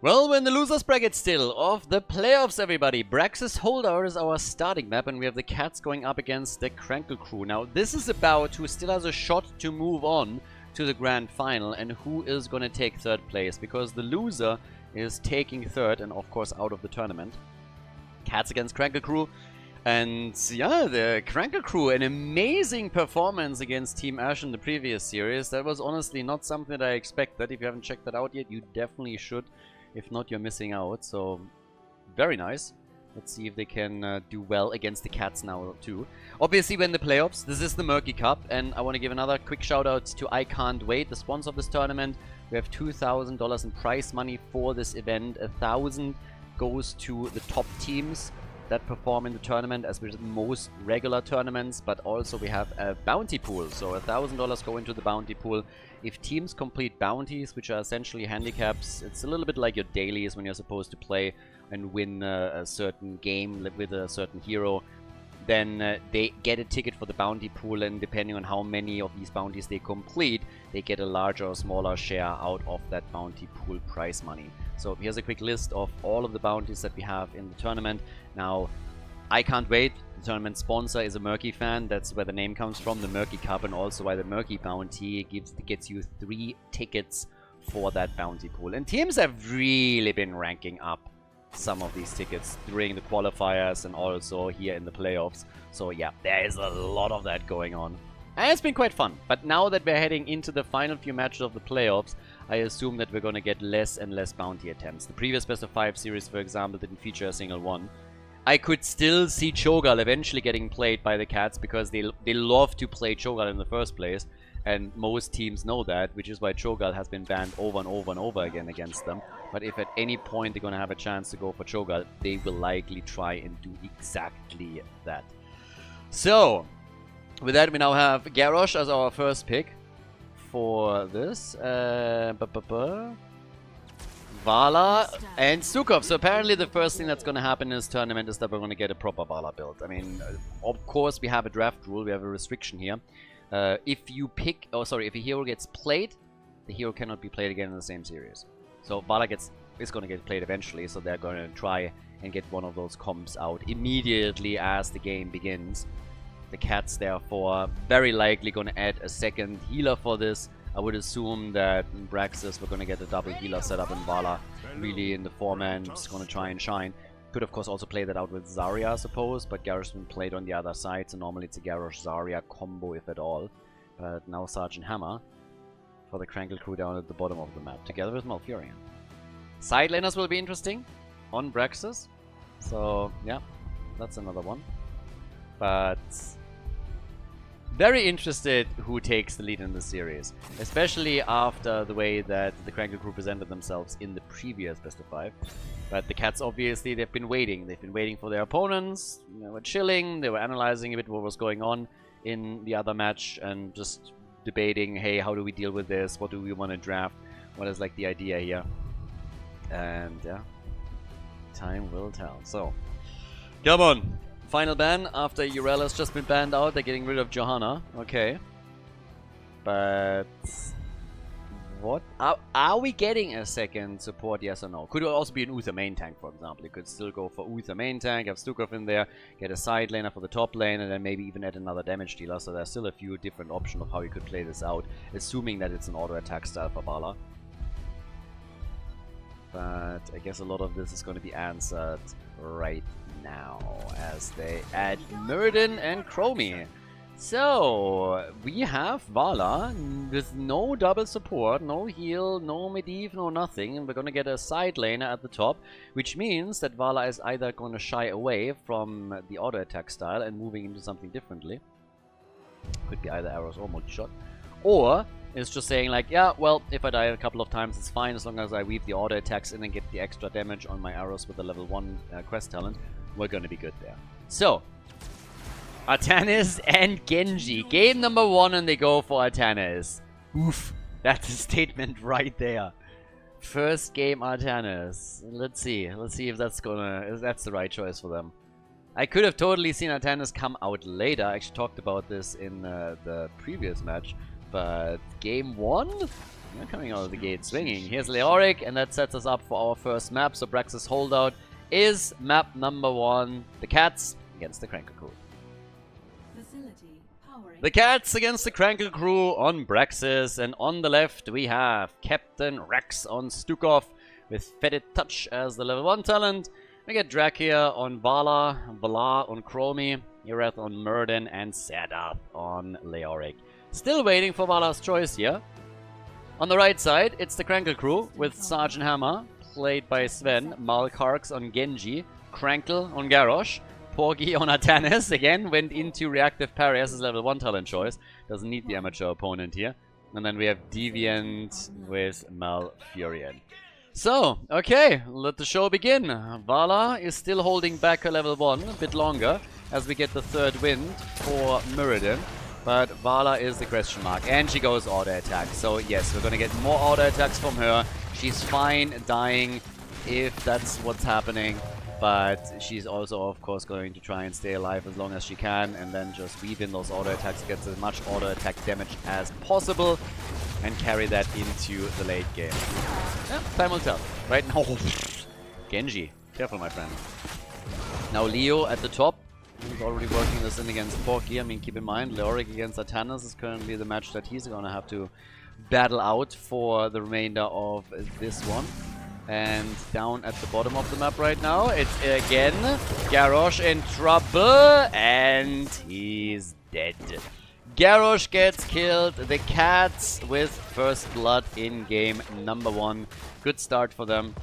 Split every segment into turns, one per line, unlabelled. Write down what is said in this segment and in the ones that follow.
Well, we're in the losers bracket still of the playoffs, everybody. Brax's Khaldor is our starting map, and we have the Cats going up against the Krankle crew. Now, this is about who still has a shot to move on to the grand final and who is going to take third place, because the loser is taking third and, of course, out of the tournament. Cats against Krankle crew. And yeah, the Krankle crew, an amazing performance against Team Ash in the previous series. That was honestly not something that I expected. If you haven't checked that out yet, you definitely should. If not, you're missing out. So, very nice. Let's see if they can do well against the Cats now too. Obviously, we're in the playoffs. This is the Murky Cup. And I want to give another quick shout out to I Can't Wait, the sponsor of this tournament. We have $2,000 in prize money for this event. 1,000 goes to the top teams that perform in the tournament, as with most regular tournaments, but also we have a bounty pool, so $1,000 go into the bounty pool. If teams complete bounties, which are essentially handicaps, it's a little bit like your dailies when you're supposed to play and win a certain game with a certain hero, then they get a ticket for the bounty pool, and depending on how many of these bounties they complete, they get a larger or smaller share out of that bounty pool prize money. So here's a quick list of all of the bounties that we have in the tournament. Now, I Can't Wait, the tournament sponsor, is a Murky fan. That's where the name comes from, the Murky Cup, and also why the Murky bounty gets you 3 tickets for that bounty pool. And teams have really been ranking up some of these tickets during the qualifiers and also here in the playoffs. So yeah, there is a lot of that going on. And it's been quite fun. But now that we're heading into the final few matches of the playoffs, I assume that we're going to get less and less bounty attempts. The previous best of 5 series, for example, didn't feature a single one. I could still see Cho'Gall eventually getting played by the Cats, because they love to play Cho'Gall in the first place. And most teams know that, which is why Cho'Gall has been banned over and over and over again against them. But if at any point they're going to have a chance to go for Cho'Gall, they will likely try and do exactly that. So, with that, we now have Garrosh as our first pick for this. Vala and Stukov. So apparently the first thing that's going to happen in this tournament is that we're going to get a proper Vala build. I mean, of course we have a draft rule, we have a restriction here. If a hero gets played, the hero cannot be played again in the same series. So Vala is going to get played eventually, so they're going to try and get one of those comps out immediately as the game begins. The Cats, therefore, very likely going to add a second healer for this. I would assume that in Braxis we're going to get a double healer set up in Vala, really in the 4-man, just going to try and shine. Could of course also play that out with Zarya, I suppose, but Garrosh's been played on the other side, so normally it's a Garrosh-Zarya combo, if at all. But now Sergeant Hammer for the Krankle crew down at the bottom of the map, together with Malfurion. Side laners will be interesting on Braxis, so yeah, that's another one. But very interested who takes the lead in this series, especially after the way that the Krankle crew presented themselves in the previous best of 5. But the Cats, obviously, they've been waiting. They've been waiting for their opponents. They were chilling. They were analyzing a bit what was going on in the other match and just debating, hey, how do we deal with this? What do we want to draft? What is like the idea here? And yeah, time will tell. So, come on. Final ban after Urel has just been banned out. They're getting rid of Johanna. Okay. But what? Are we getting a second support, yes or no? Could also be an Uther main tank, for example. You could still go for Uther main tank, have Stukov in there, get a side laner for the top lane, and then maybe even add another damage dealer. So there's still a few different options of how you could play this out, assuming that it's an auto attack style for Vala. But I guess a lot of this is going to be answered right now as they add Murden and Chromie. So we have Vala with no double support, no heal, no medivh, no nothing, and we're gonna get a side laner at the top, which means that Vala is either gonna shy away from the auto attack style and moving into something differently. Could be either arrows or multi-shot, or it's just saying like, yeah, well, if I die a couple of times, it's fine as long as I weave the auto attacks in and get the extra damage on my arrows with the level 1 quest talent. We're gonna be good there. So, Artanis and Genji. Game number 1 and they go for Artanis. Oof. That's a statement right there. First game Artanis. Let's see. Let's see if that's the right choice for them. I could have totally seen Artanis come out later. I actually talked about this in the previous match. But game 1? We're coming out of the gate swinging. Here's Leoric, and that sets us up for our first map. So Brax's holdout is map number 1. The Cats against the Krankle Crew. The Cats against the Krankle Crew on Braxis, and on the left we have Captain Rex on Stukov with Fetid Touch as the level 1 talent. We get Drakia on Vala, Valar on Chromie, Ireth on Murden, and Sadath on Leoric. Still waiting for Vala's choice here. On the right side, it's the Krankle Crew with Sergeant Hammer, played by Sven, Malkarks on Genji, Krankle on Garrosh, Porgy on Atanis, again went into reactive parry as his level 1 talent choice. Doesn't need the amateur opponent here. And then we have Deviant with Malfurion. So, okay, let the show begin. Vala is still holding back her level 1 a bit longer as we get the third wind for Muradin. But Vala is the question mark, and she goes auto attack. So yes, we're gonna get more auto attacks from her. She's fine dying if that's what's happening. But she's also, of course, going to try and stay alive as long as she can, and then just weave in those auto attacks, get as much auto attack damage as possible, and carry that into the late game. Yeah, time will tell. Right now, Genji, careful, my friend. Now Leo at the top. He's already working this in against Porky. I mean, keep in mind, Leoric against Atanas is currently the match that he's going to have to battle out for the remainder of this one. And down at the bottom of the map right now, it's again Garrosh in trouble, and he's dead. Garrosh gets killed. The Cats with first blood in game number 1. Good start for them.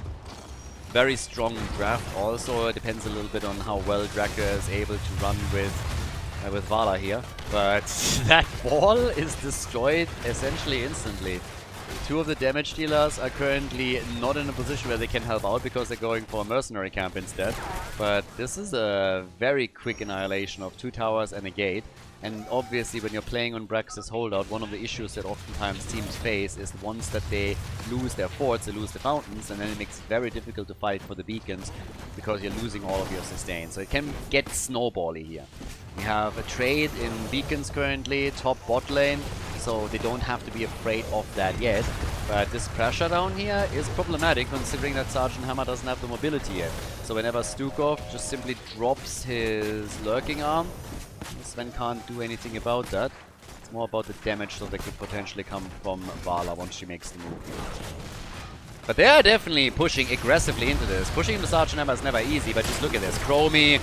Very strong draft also. It depends a little bit on how well Draka is able to run with Vala here. But that ball is destroyed essentially instantly. 2 of the damage dealers are currently not in a position where they can help out because they're going for a mercenary camp instead. But this is a very quick annihilation of 2 towers and a gate. And obviously when you're playing on Brax's holdout, one of the issues that oftentimes teams face is once that they lose their forts, they lose the fountains, and then it makes it very difficult to fight for the beacons because you're losing all of your sustain. So it can get snowbally here. We have a trade in beacons currently, top bot lane, so they don't have to be afraid of that yet. But this pressure down here is problematic considering that Sergeant Hammer doesn't have the mobility yet. So whenever Stukov just simply drops his lurking arm, Sven can't do anything about that. It's more about the damage that could potentially come from Vala once she makes the move. But they are definitely pushing aggressively into this. Pushing into Sergeant Hammer is never easy, but just look at this. Chromie,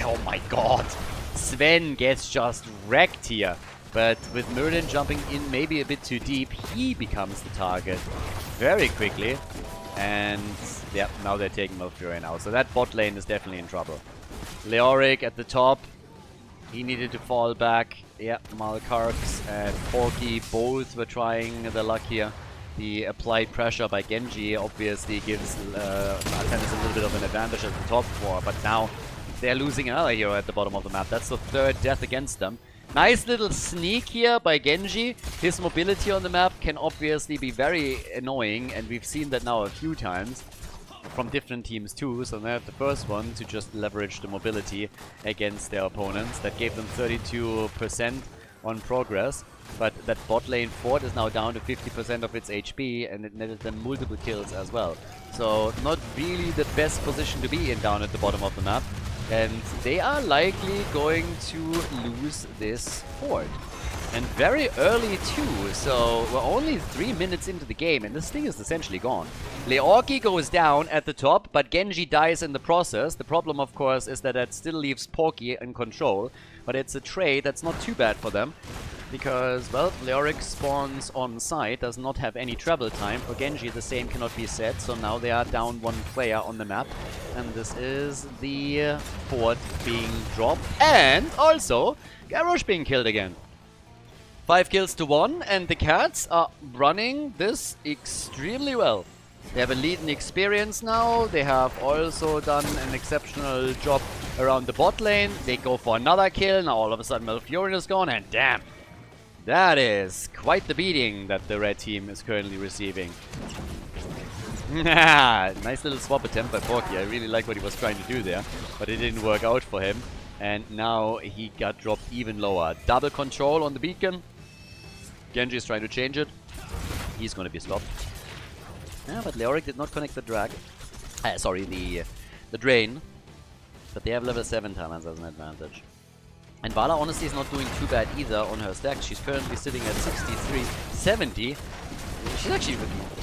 oh my god. Sven gets just wrecked here. But with Muradin jumping in maybe a bit too deep, he becomes the target very quickly. And yeah, now they're taking Malfurion out. So that bot lane is definitely in trouble. Leoric at the top. He needed to fall back. Yeah, Malkarks and Porky both were trying their luck here. The applied pressure by Genji obviously gives Atanis a little bit of an advantage at the top floor, but now they're losing another hero at the bottom of the map. That's the 3rd death against them. Nice little sneak here by Genji. His mobility on the map can obviously be very annoying, and we've seen that now a few times from different teams too. So they have the first one to just leverage the mobility against their opponents. That gave them 32% on progress. But that bot lane fort is now down to 50% of its HP, and it netted them multiple kills as well. So not really the best position to be in down at the bottom of the map. And they are likely going to lose this fort. And very early too, so we're only 3 minutes into the game and this thing is essentially gone. Leorki goes down at the top, but Genji dies in the process. The problem, of course, is that that still leaves Porky in control, but it's a trade that's not too bad for them. Because, well, Leoric spawns on site, does not have any travel time. For Genji, the same cannot be said, so now they are down 1 player on the map. And this is the fort being dropped, and also Garrosh being killed again. 5 kills to 1, and the Cats are running this extremely well. They have a lead in experience now. They have also done an exceptional job around the bot lane. They go for another kill. Now all of a sudden Malfurion is gone, and damn, that is quite the beating that the red team is currently receiving. Nice little swap attempt by Porky. I really like what he was trying to do there, but it didn't work out for him. And now he got dropped even lower. Double control on the beacon. Genji is trying to change it. He's going to be stopped. Yeah, but Leoric did not connect the drag. Sorry, the drain. But they have level 7 talents as an advantage. And Vala honestly is not doing too bad either on her stack. She's currently sitting at 63, 70. She's actually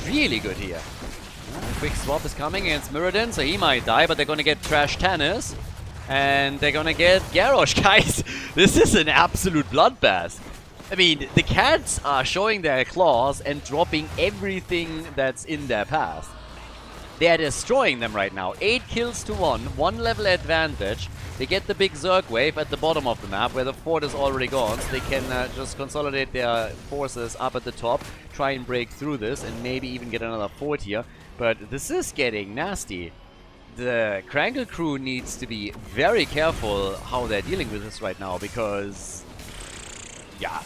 really good here. Quick swap is coming against Muradin, so he might die, but they're gonna get Trash Tannis. And they're gonna get Garrosh. Guys, this is an absolute bloodbath. I mean, the cats are showing their claws and dropping everything that's in their path. They are destroying them right now. 8 kills to 1 level advantage. They get the big Zerg wave at the bottom of the map where the fort is already gone, so they can just consolidate their forces up at the top, try and break through this, and maybe even get another fort here. But this is getting nasty. The Krankle crew needs to be very careful how they're dealing with this right now, because, yeah,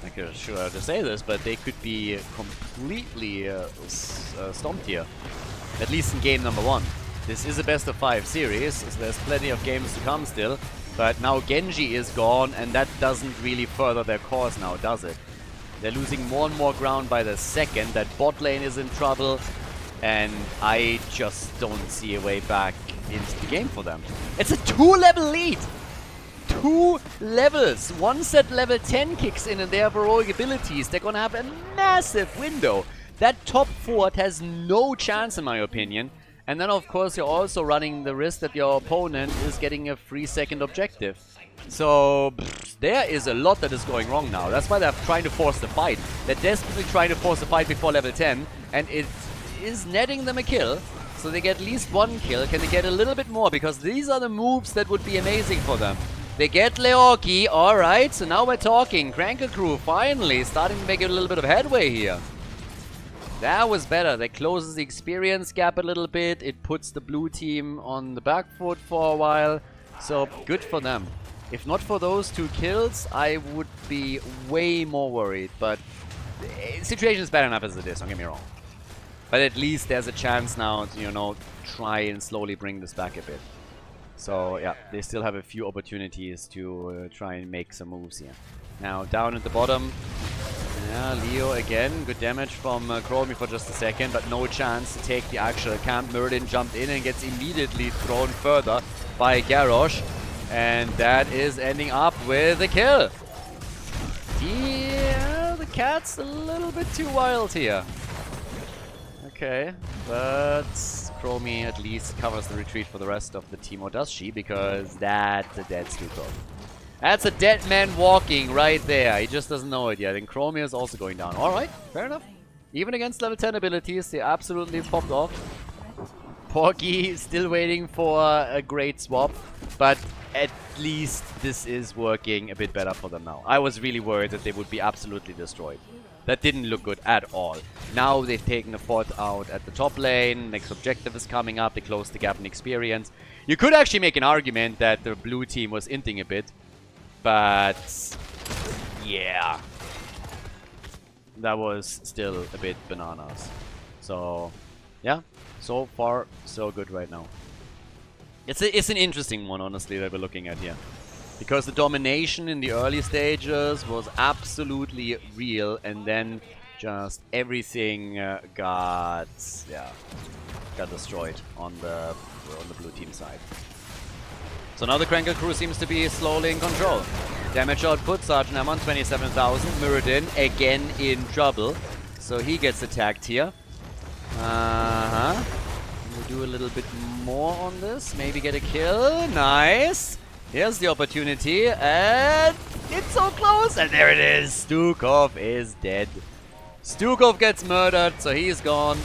I'm not sure to say this, but they could be completely stomped here. At least in game number 1. This is a best of 5 series, so there's plenty of games to come still. But now Genji is gone, and that doesn't really further their cause now, does it? They're losing more and more ground by the second. That bot lane is in trouble, and I just don't see a way back into the game for them. It's a 2-level lead! 2 levels! Once that level 10 kicks in and they have heroic abilities, they're gonna have a massive window. That top fort has no chance in my opinion. And then of course you're also running the risk that your opponent is getting a free second objective. So there is a lot that is going wrong now. That's why they're trying to force the fight. They're desperately trying to force the fight before level 10. And it is netting them a kill. So they get at least 1 kill. Can they get a little bit more? Because these are the moves that would be amazing for them. They get Leoki. Alright, so now we're talking. Krankle crew finally starting to make a little bit of headway here. That was better. That closes the experience gap a little bit. It puts the blue team on the back foot for a while. So, good for them. If not for those 2 kills, I would be way more worried. But the situation is bad enough as it is, don't get me wrong. But at least there's a chance now to, you know, try and slowly bring this back a bit. So, yeah, they still have a few opportunities to try and make some moves here. Now, down at the bottom. Yeah, Leo again. Good damage from Krew for just a second, but no chance to take the actual camp. Muradin jumped in and gets immediately thrown further by Garrosh. And that is ending up with a kill. Yeah, the cat's a little bit too wild here. Okay, but Chromie at least covers the retreat for the rest of the team, or does she? Because that's a dead Stuko. That's a dead man walking right there. He just doesn't know it yet. And Chromie is also going down. Alright, fair enough. Even against level 10 abilities, they absolutely popped off. Porky still waiting for a great swap, but at least this is working a bit better for them now. I was really worried that they would be absolutely destroyed. That didn't look good at all. Now they've taken the fort out at the top lane. Next objective is coming up. They closed the gap in experience. You could actually make an argument that the blue team was inting a bit. But yeah, that was still a bit bananas. So yeah, so far so good right now. It's an interesting one, honestly, that we're looking at here, because the domination in the early stages was absolutely real, and then just everything got destroyed on the blue team side. So now the Krankle crew seems to be slowly in control. Damage output, Sergeant Amon, 27,000. Muradin again in trouble. So he gets attacked here. We'll do a little bit more on this. Maybe get a kill. Nice. Here's the opportunity. And it's so close. And there it is. Stukov is dead. Stukov gets murdered, so he's gone.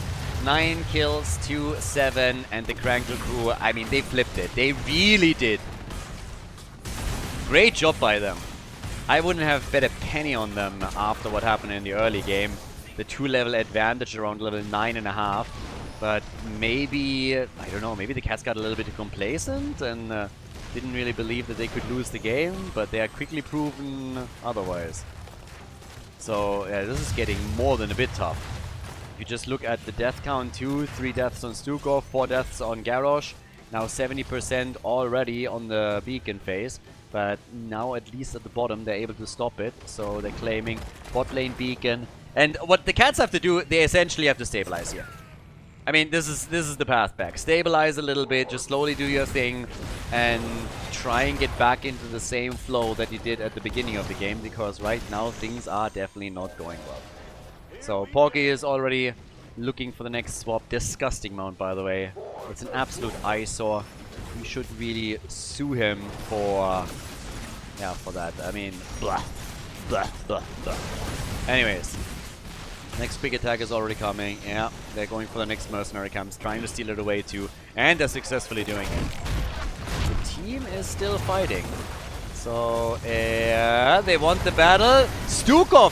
9 kills to 7, and the Krankle crew, I mean, they flipped it. They really did. Great job by them. I wouldn't have bet a penny on them after what happened in the early game. The 2-level advantage around level 9.5. But maybe, I don't know, maybe the cats got a little bit complacent and didn't really believe that they could lose the game, but they are quickly proven otherwise. So, yeah, this is getting more than a bit tough. If you just look at the death count too, 3 deaths on Stukov, 4 deaths on Garrosh. Now 70% already on the beacon phase. But now at least at the bottom they're able to stop it. So they're claiming bot lane beacon And what the cats have to do, they essentially have to stabilize here. I mean, this is the path back. Stabilize a little bit, just slowly do your thing, and try and get back into the same flow that you did at the beginning of the game, because right now things are definitely not going well. So Porky is already looking for the next swap. Disgusting mount, by the way. It's an absolute eyesore. We should really sue him for, yeah, for that. I mean, blah, blah, blah, blah. Anyways. Next big attack is already coming. Yeah, they're going for the next mercenary camps, trying to steal it away too, and they're successfully doing it. The team is still fighting. So, yeah, they want the battle. Stukov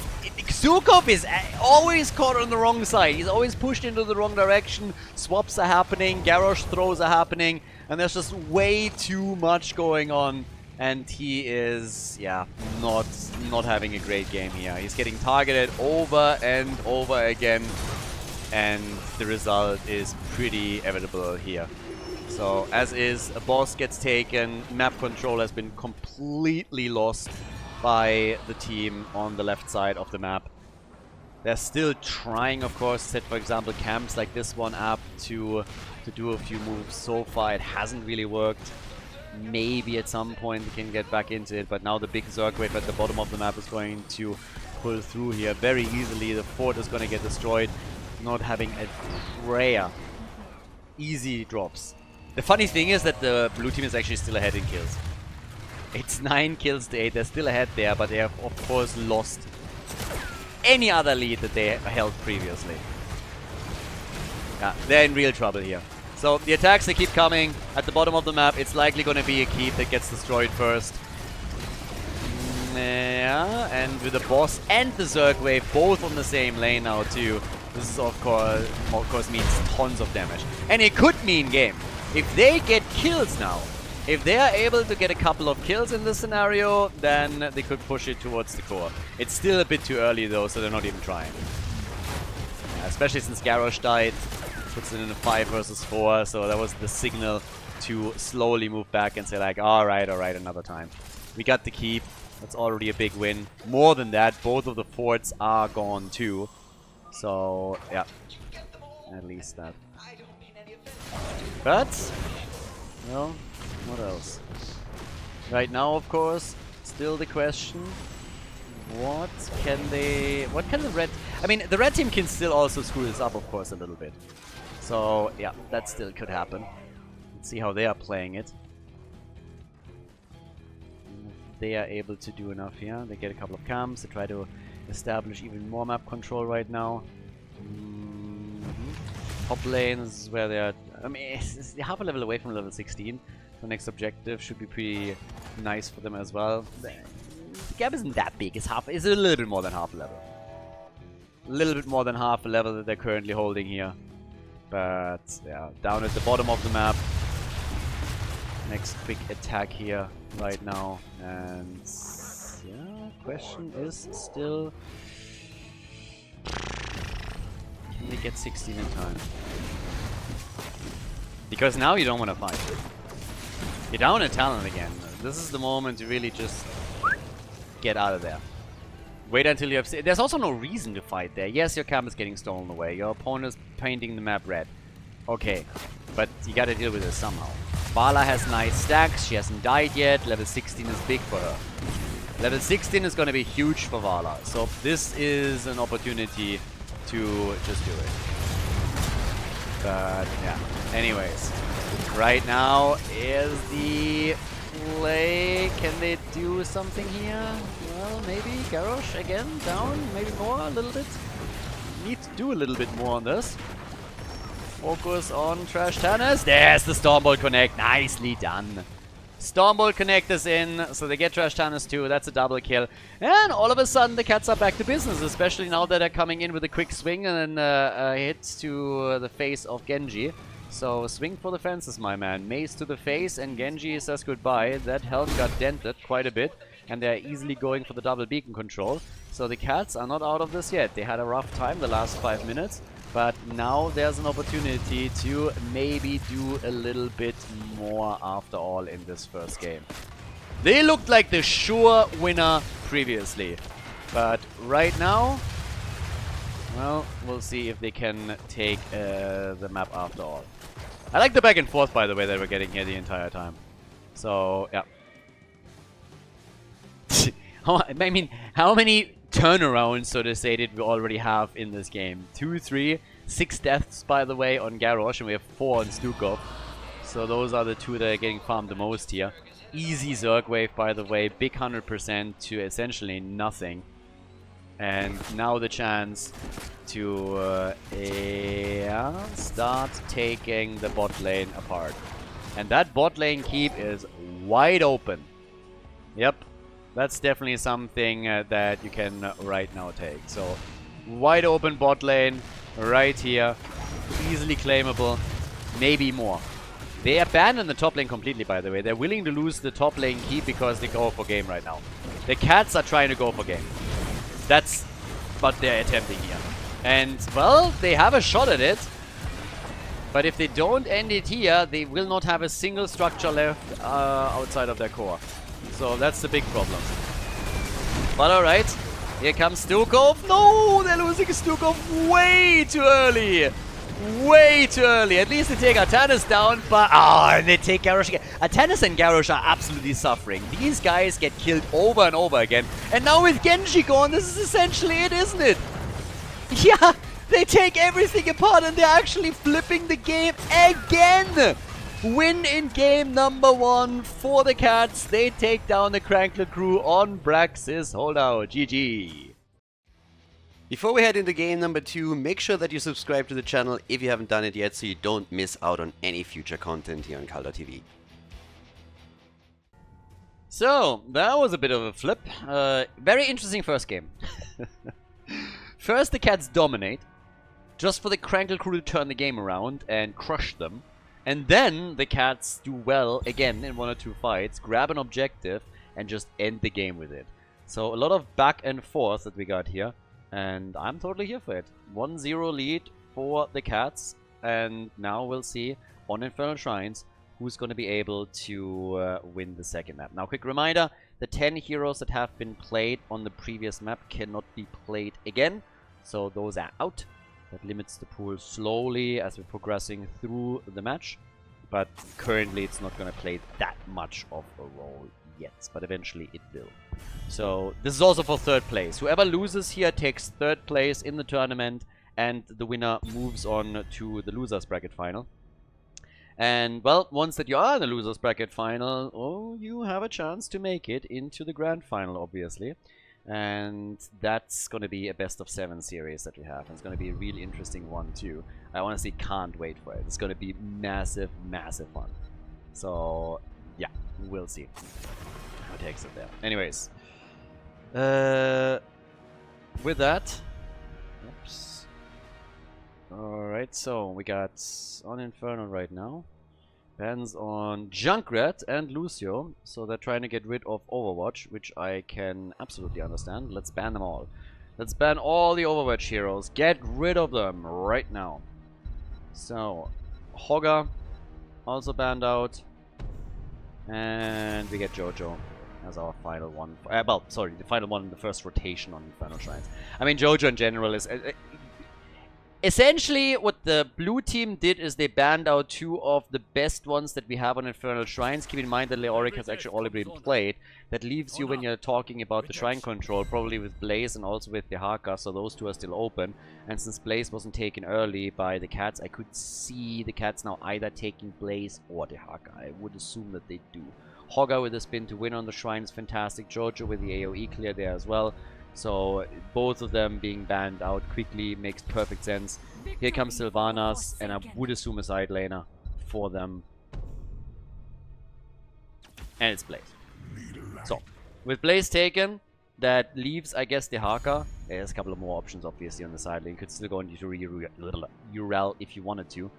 is always caught on the wrong side. He's always pushed into the wrong direction. Swaps are happening, Garrosh throws are happening, and there's just way too much going on. And he is, yeah, not having a great game here. He's getting targeted over and over again, and the result is pretty inevitable here. So, as is, a boss gets taken, map control has been completely lost by the team on the left side of the map. They're still trying, of course, set, for example, camps like this one up to do a few moves. So far, it hasn't really worked. Maybe at some point we can get back into it, but now the big Zerg wave at the bottom of the map is going to pull through here very easily. The fort is going to get destroyed, not having a prayer. Easy drops. The funny thing is that the blue team is actually still ahead in kills. It's 9 kills to 8. They're still ahead there, but they have, of course, lost any other lead that they held previously. Yeah, they're in real trouble here. So the attacks, they keep coming. At the bottom of the map, it's likely going to be a keep that gets destroyed first. Yeah, and with the boss and the Zerg wave both on the same lane now too. This is of course means tons of damage. And it could mean game. If they get kills now, if they are able to get a couple of kills in this scenario, then they could push it towards the core. It's still a bit too early though, so they're not even trying. Yeah, especially since Garrosh died. Puts it in a 5 versus 4, so that was the signal to slowly move back and say like, alright, another time. We got the keep. That's already a big win. More than that, both of the forts are gone too. So, yeah. At least that. But, well, what else? Right now, of course, still the question. What can the red... I mean, the red team can still also screw this up, of course, a little bit. So, yeah, that still could happen. Let's see how they are playing it. If they are able to do enough here. They get a couple of camps. They try to establish even more map control right now. Top lane is where they are... I mean, it's half a level away from level 16. The next objective should be pretty nice for them as well. The gap isn't that big. It's a little bit more than half a level. A little bit more than half a level that they're currently holding here. But, yeah, down at the bottom of the map. Next big attack here right now. And, yeah, question is still... Can they get 16 in time? Because now you don't want to fight. You're down a talent again. This is the moment to really just get out of there. Wait until you have... There's also no reason to fight there. Yes, your camp is getting stolen away. Your opponent is painting the map red. Okay, but you gotta deal with it somehow. Vala has nice stacks. She hasn't died yet. Level 16 is big for her. Level 16 is gonna be huge for Vala. So this is an opportunity to just do it. But, yeah. Anyways. Right now is the... play. Can they do something here? Well, maybe Garrosh again down, maybe more a little bit. Need to do a little bit more on this. Focus on Trash Tanners. There's the Stormbolt Connect. Nicely done. Stormbolt Connect is in, so they get Trash Tanners too. That's a double kill. And all of a sudden the cats are back to business, especially now that they're coming in with a quick swing and a hit to the face of Genji. So, swing for the fences, my man. Mace to the face, and Genji says goodbye. That health got dented quite a bit, and they're easily going for the double beacon control. So the cats are not out of this yet. They had a rough time the last 5 minutes, but now there's an opportunity to maybe do a little bit more after all in this first game. They looked like the sure winner previously, but right now, Well, we'll see if they can take the map after all. I like the back and forth, by the way, that we're getting here the entire time. So, yeah. I mean, how many turnarounds, so to say, did we already have in this game? 2, 3, 6 deaths, by the way, on Garrosh, and we have 4 on Stukov. So those are the 2 that are getting farmed the most here. Easy Zerg wave, by the way, big 100% to essentially nothing. And now the chance to start taking the bot lane apart. And that bot lane keep is wide open. Yep, that's definitely something that you can right now take. So, wide open bot lane right here. Easily claimable. Maybe more. They abandon the top lane completely, by the way. They're willing to lose the top lane keep because they go for game right now. The cats are trying to go for game. That's what they're attempting here. And, well, they have a shot at it. But if they don't end it here, they will not have a single structure left outside of their core. So that's the big problem. But alright, here comes Stukov. No, they're losing Stukov way too early. Way too early. At least they take Atanas down, but and they take Garrosh again. Atanas and Garrosh are absolutely suffering. These guys get killed over and over again. And now with Genji gone, this is essentially it, isn't it? Yeah, they take everything apart and they're actually flipping the game again. Win in game number 1 for the Cats. They take down the Krankle crew on Brax's holdout. GG.
Before we head into game number 2, make sure that you subscribe to the channel if you haven't done it yet so you don't miss out on any future content here on Khaldor TV.
So, that was a bit of a flip. Very interesting first game. First, the Cats dominate, just for the Krankle crew to turn the game around and crush them. And then the Cats do well again in 1 or 2 fights, grab an objective, and just end the game with it. So, a lot of back and forth that we got here. And I'm totally here for it. 1-0 lead for the Cats. And now we'll see on Infernal Shrines who's going to be able to win the second map. Now, quick reminder, the 10 heroes that have been played on the previous map cannot be played again. So those are out. That limits the pool slowly as we're progressing through the match. But currently it's not going to play that much of a role yet. But eventually it will. So this is also for 3rd place. Whoever loses here takes 3rd place in the tournament. And the winner moves on to the losers bracket final. And, well, once that you are in the losers bracket final, you have a chance to make it into the grand final, obviously. And that's going to be a best of 7 series that we have. And it's going to be a really interesting one, too. I honestly can't wait for it. It's going to be massive, massive fun. So, yeah, we'll see who takes it there. Anyways, with that, oops. Alright, so we got on Inferno right now. Bans on Junkrat and Lucio. So they're trying to get rid of Overwatch, which I can absolutely understand. Let's ban them all. Let's ban all the Overwatch heroes. Get rid of them right now. So, Hogger also banned out. And we get Jojo as our final one. Well, sorry, the final one in the first rotation on Infernal Shrines. I mean, Jojo in general is... essentially, what the blue team did is they banned out 2 of the best ones that we have on Infernal Shrines. Keep in mind that Leoric has actually already been played. That leaves you, when you're talking about the Shrine control, probably with Blaze and also with the Haka, so those 2 are still open. And since Blaze wasn't taken early by the Cats, I could see the Cats now either taking Blaze or the Haka. I would assume that they do. Hogger with a spin to win on the Shrine is fantastic. Jojo with the AoE clear there as well. So both of them being banned out quickly makes perfect sense. Here comes Sylvanas, and I would assume a side laner for them. And it's Blaze. So, with Blaze taken, that leaves, I guess, the Haka. There's a couple of more options, obviously, on the side lane. You could still go into Urel if you wanted to.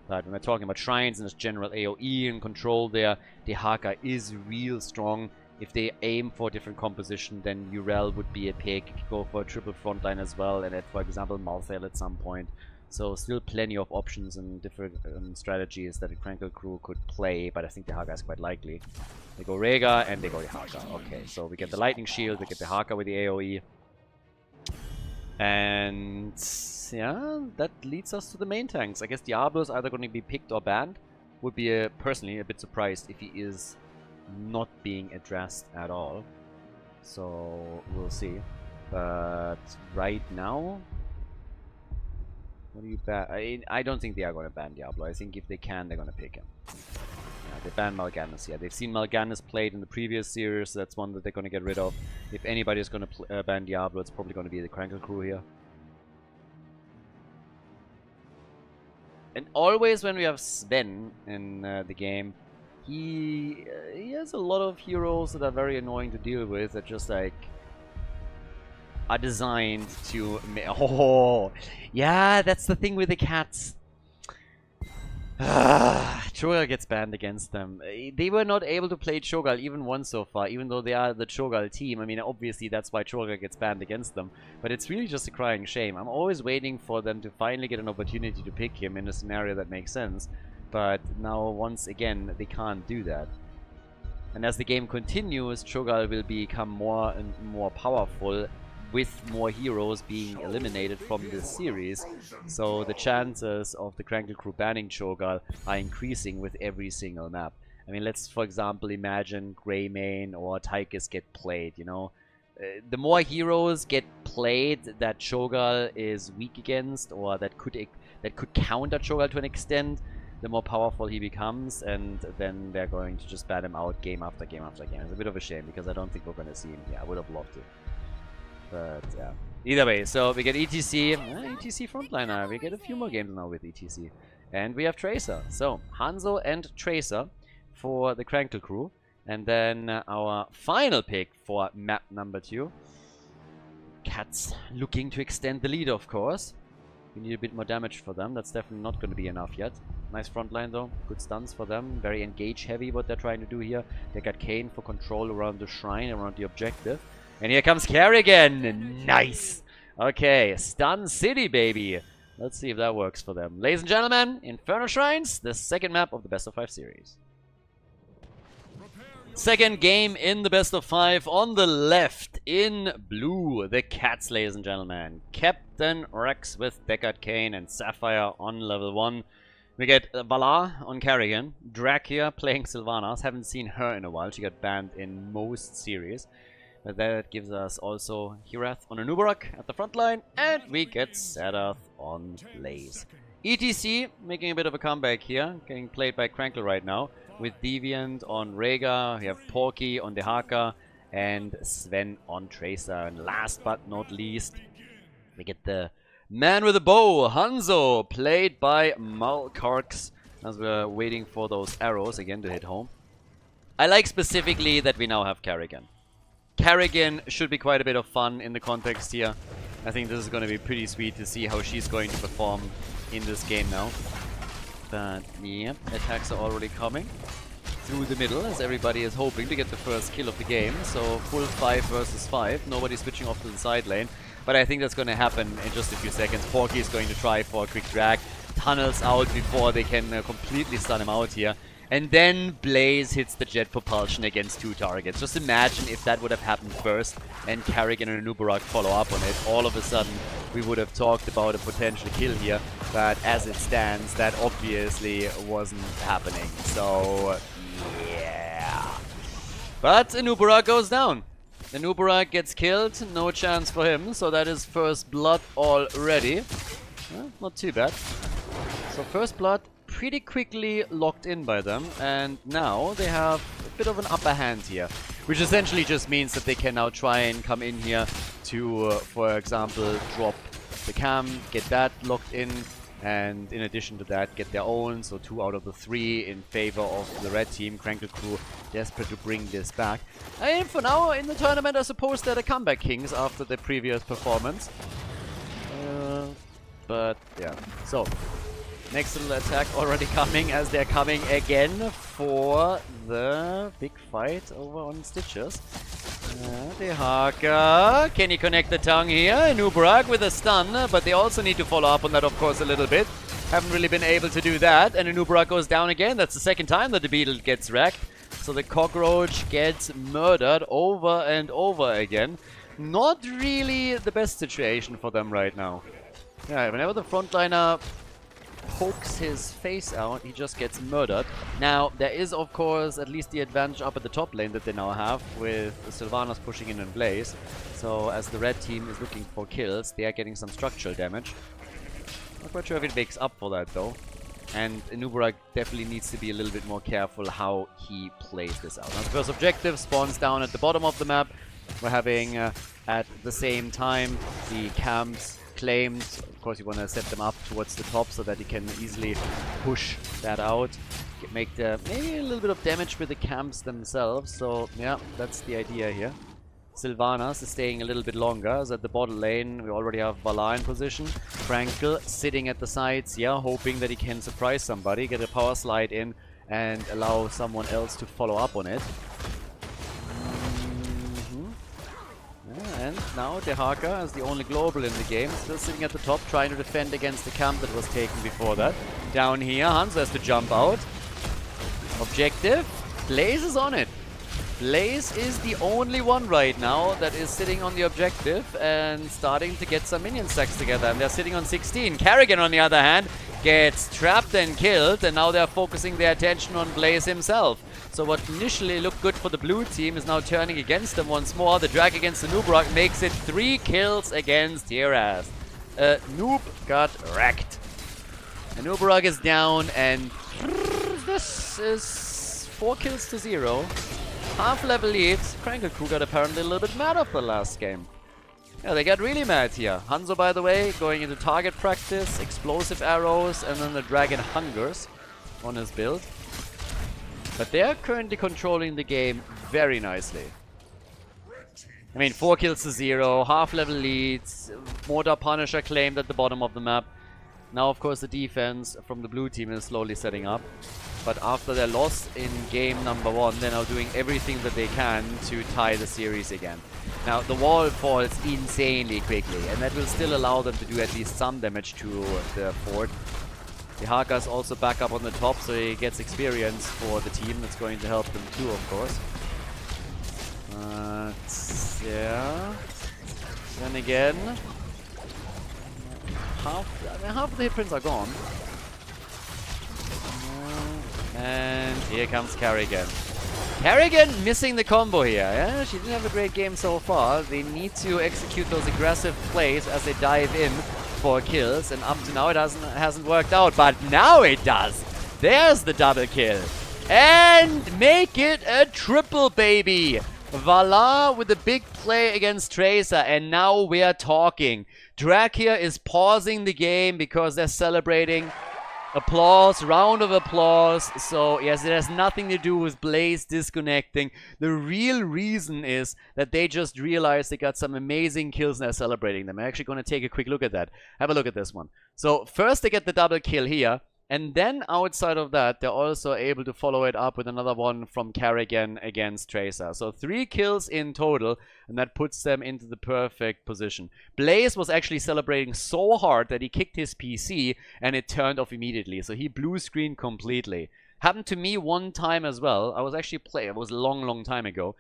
But when we're talking about Shrines and this general AoE and control there, the Haka is real strong. If they aim for a different composition, then Urel would be a pick. You could go for a triple frontline as well, and add, for example, Malthael at some point. So still plenty of options and different strategies that the Krankle crew could play, but I think the Haka is quite likely. They go Rhaegar and they go the Haka. Okay, so we get the Lightning Shield, we get the Haka with the AoE. And yeah, that leads us to the main tanks. I guess Diablo is either going to be picked or banned. Would be personally a bit surprised if he is not being addressed at all. So we'll see. But right now, what do you ban? I don't think they are going to ban Diablo. I think if they can, they're going to pick him. Yeah, they banned Mal'Ganis. Yeah, they've seen Mal'Ganis played in the previous series. So that's one that they're going to get rid of. If anybody is going to ban Diablo, it's probably going to be the Krankle crew here. And always when we have Sven in the game, he has a lot of heroes that are very annoying to deal with. That just like are designed to. Oh, yeah, that's the thing with the cats. Cho'Gall gets banned against them. They were not able to play Cho'Gall even once so far, even though they are the Cho'Gall team. I mean, obviously that's why Cho'Gall gets banned against them. But it's really just a crying shame. I'm always waiting for them to finally get an opportunity to pick him in a scenario that makes sense. But now, once again, they can't do that. And as the game continues, Cho'Gall will become more and more powerful, with more heroes being eliminated from this series. So the chances of the Krankle crew banning Cho'Gall are increasing with every single map. I mean, let's for example imagine Greymane or Tychus get played, you know. The more heroes get played that Cho'Gall is weak against, or that could counter Cho'Gall to an extent, the more powerful he becomes, and then they're going to just ban him out game after game after game. It's a bit of a shame, because I don't think we're going to see him here. I would have loved it. But yeah. Either way, so we get ETC. ETC frontliner. We get a few more games now with ETC. And we have Tracer. So, Hanzo and Tracer for the Krankle crew. And then our final pick for map number 2. Cats looking to extend the lead, of course. We need a bit more damage for them. That's definitely not going to be enough yet. Nice frontline though. Good stuns for them. Very engage heavy what they're trying to do here. They got Kayn for control around the shrine, around the objective. And here comes Kerrigan. Nice. Okay, Stun City, baby. Let's see if that works for them. Ladies and gentlemen, Inferno Shrines, the second map of the Best of 5 series. Second game in the Best of 5 on the left in blue. The Cats, ladies and gentlemen. Captain Rex with Deckard Cain and Sapphire on level 1. We get Valar on Kerrigan. Drakia playing Sylvanas. Haven't seen her in a while. She got banned in most series. But that gives us also Hirath on Anubarak at the front line, and we get Sadath on Blaze. ETC making a bit of a comeback here, getting played by Krankle right now, with Deviant on Rhaegar, we have Porky on Dehaka, and Sven on Tracer. And last but not least, we get the man with a bow, Hanzo, played by Malkarx, as we're waiting for those arrows again to hit home. I like specifically that we now have Kerrigan. Kerrigan should be quite a bit of fun in the context here. I think this is going to be pretty sweet to see how she's going to perform in this game now. But yeah, attacks are already coming through the middle as everybody is hoping to get the first kill of the game. So full 5 versus 5, nobody switching off to the side lane. But I think that's going to happen in just a few seconds. Porky is going to try for a quick drag. Tunnels out before they can completely stun him out here. And then Blaze hits the jet propulsion against 2 targets. Just imagine if that would have happened first and Kerrigan and Anubarak follow up on it. All of a sudden, we would have talked about a potential kill here. But as it stands, that obviously wasn't happening. So, yeah. But Anubarak goes down. Anubarak gets killed. No chance for him. So that is first blood already. Well, not too bad. So first blood pretty quickly locked in by them, and now they have a bit of an upper hand here, which essentially just means that they can now try and come in here to, for example, drop the cam, get that locked in, and in addition to that, get their own, so 2 out of the 3 in favor of the red team. Krankle crew desperate to bring this back. And for now, in the tournament, I suppose they're the comeback kings after the previous performance. But yeah, so next little attack already coming as they're coming again for the big fight over on Stitches. Dehaka, can he connect the tongue here? Anubarak with a stun, but they also need to follow up on that, of course, a little bit. Haven't really been able to do that, and Anubarak goes down again. That's the second time that the beetle gets wrecked. So the cockroach gets murdered over and over again. Not really the best situation for them right now. Yeah, whenever the frontliner pokes his face out, he just gets murdered. Now, there is, of course, at least the advantage up at the top lane that they now have, with Sylvanas pushing in and Blaze. So, as the red team is looking for kills, they are getting some structural damage. Not quite sure if it makes up for that, though. And Nubarak definitely needs to be a little bit more careful how he plays this out. Now, the first objective spawns down at the bottom of the map. We're having, at the same time, the camps claimed. Of course, you want to set them up towards the top so that you can easily push that out. Make maybe a little bit of damage with the camps themselves. So, yeah, that's the idea here. Sylvanas is staying a little bit longer, as at the bottom lane we already have Vala in position. Krankle sitting at the sides, yeah, hoping that he can surprise somebody, get a power slide in and allow someone else to follow up on it. Yeah, and now Dehaka is the only global in the game, still sitting at the top trying to defend against the camp that was taken before that. Down here, Hans has to jump out. Objective, Blaze is on it. Blaze is the only one right now that is sitting on the objective and starting to get some minion stacks together. And they're sitting on 16. Kerrigan, on the other hand, gets trapped and killed. And now they're focusing their attention on Blaze himself. So what initially looked good for the blue team is now turning against them once more. The drag against the Noob makes it 3 kills against Tiraz. Noob got wrecked. And Noob is down, and this is 4 kills to 0. Half-level leads. Krankle Crew got apparently a little bit mad after the last game. Yeah, they got really mad here. Hanzo, by the way, going into target practice, explosive arrows, and then the dragon hungers on his build. But they are currently controlling the game very nicely. I mean, 4 kills to 0, half-level leads, Mortar Punisher claimed at the bottom of the map. Now, of course, the defense from the blue team is slowly setting up. But after their loss in game number 1, they're now doing everything that they can to tie the series again. Now, the wall falls insanely quickly, and that will still allow them to do at least some damage to the fort. The Haka's also back up on the top, so he gets experience for the team. That's going to help them too, of course. Yeah. Then again, half of the hit prints are gone. And here comes Kerrigan. Kerrigan missing the combo here. Yeah, she didn't have a great game so far. They need to execute those aggressive plays as they dive in for kills. And up to now it hasn't worked out. But now it does. There's the double kill. And make it a triple, baby. Vala with a big play against Tracer. And now we're talking. Drag here is pausing the game because they're celebrating. Applause, round of applause. So, yes, it has nothing to do with Blaze disconnecting. The real reason is that they just realized they got some amazing kills and they're celebrating them. I'm actually going to take a quick look at that. Have a look at this one. So, first they get the double kill here. And then outside of that, they're also able to follow it up with another one from Kerrigan against Tracer. So 3 kills in total, and that puts them into the perfect position. Blaze was actually celebrating so hard that he kicked his PC and it turned off immediately. So he blue screened completely. Happened to me one time as well. I was actually playing, it was a long time ago.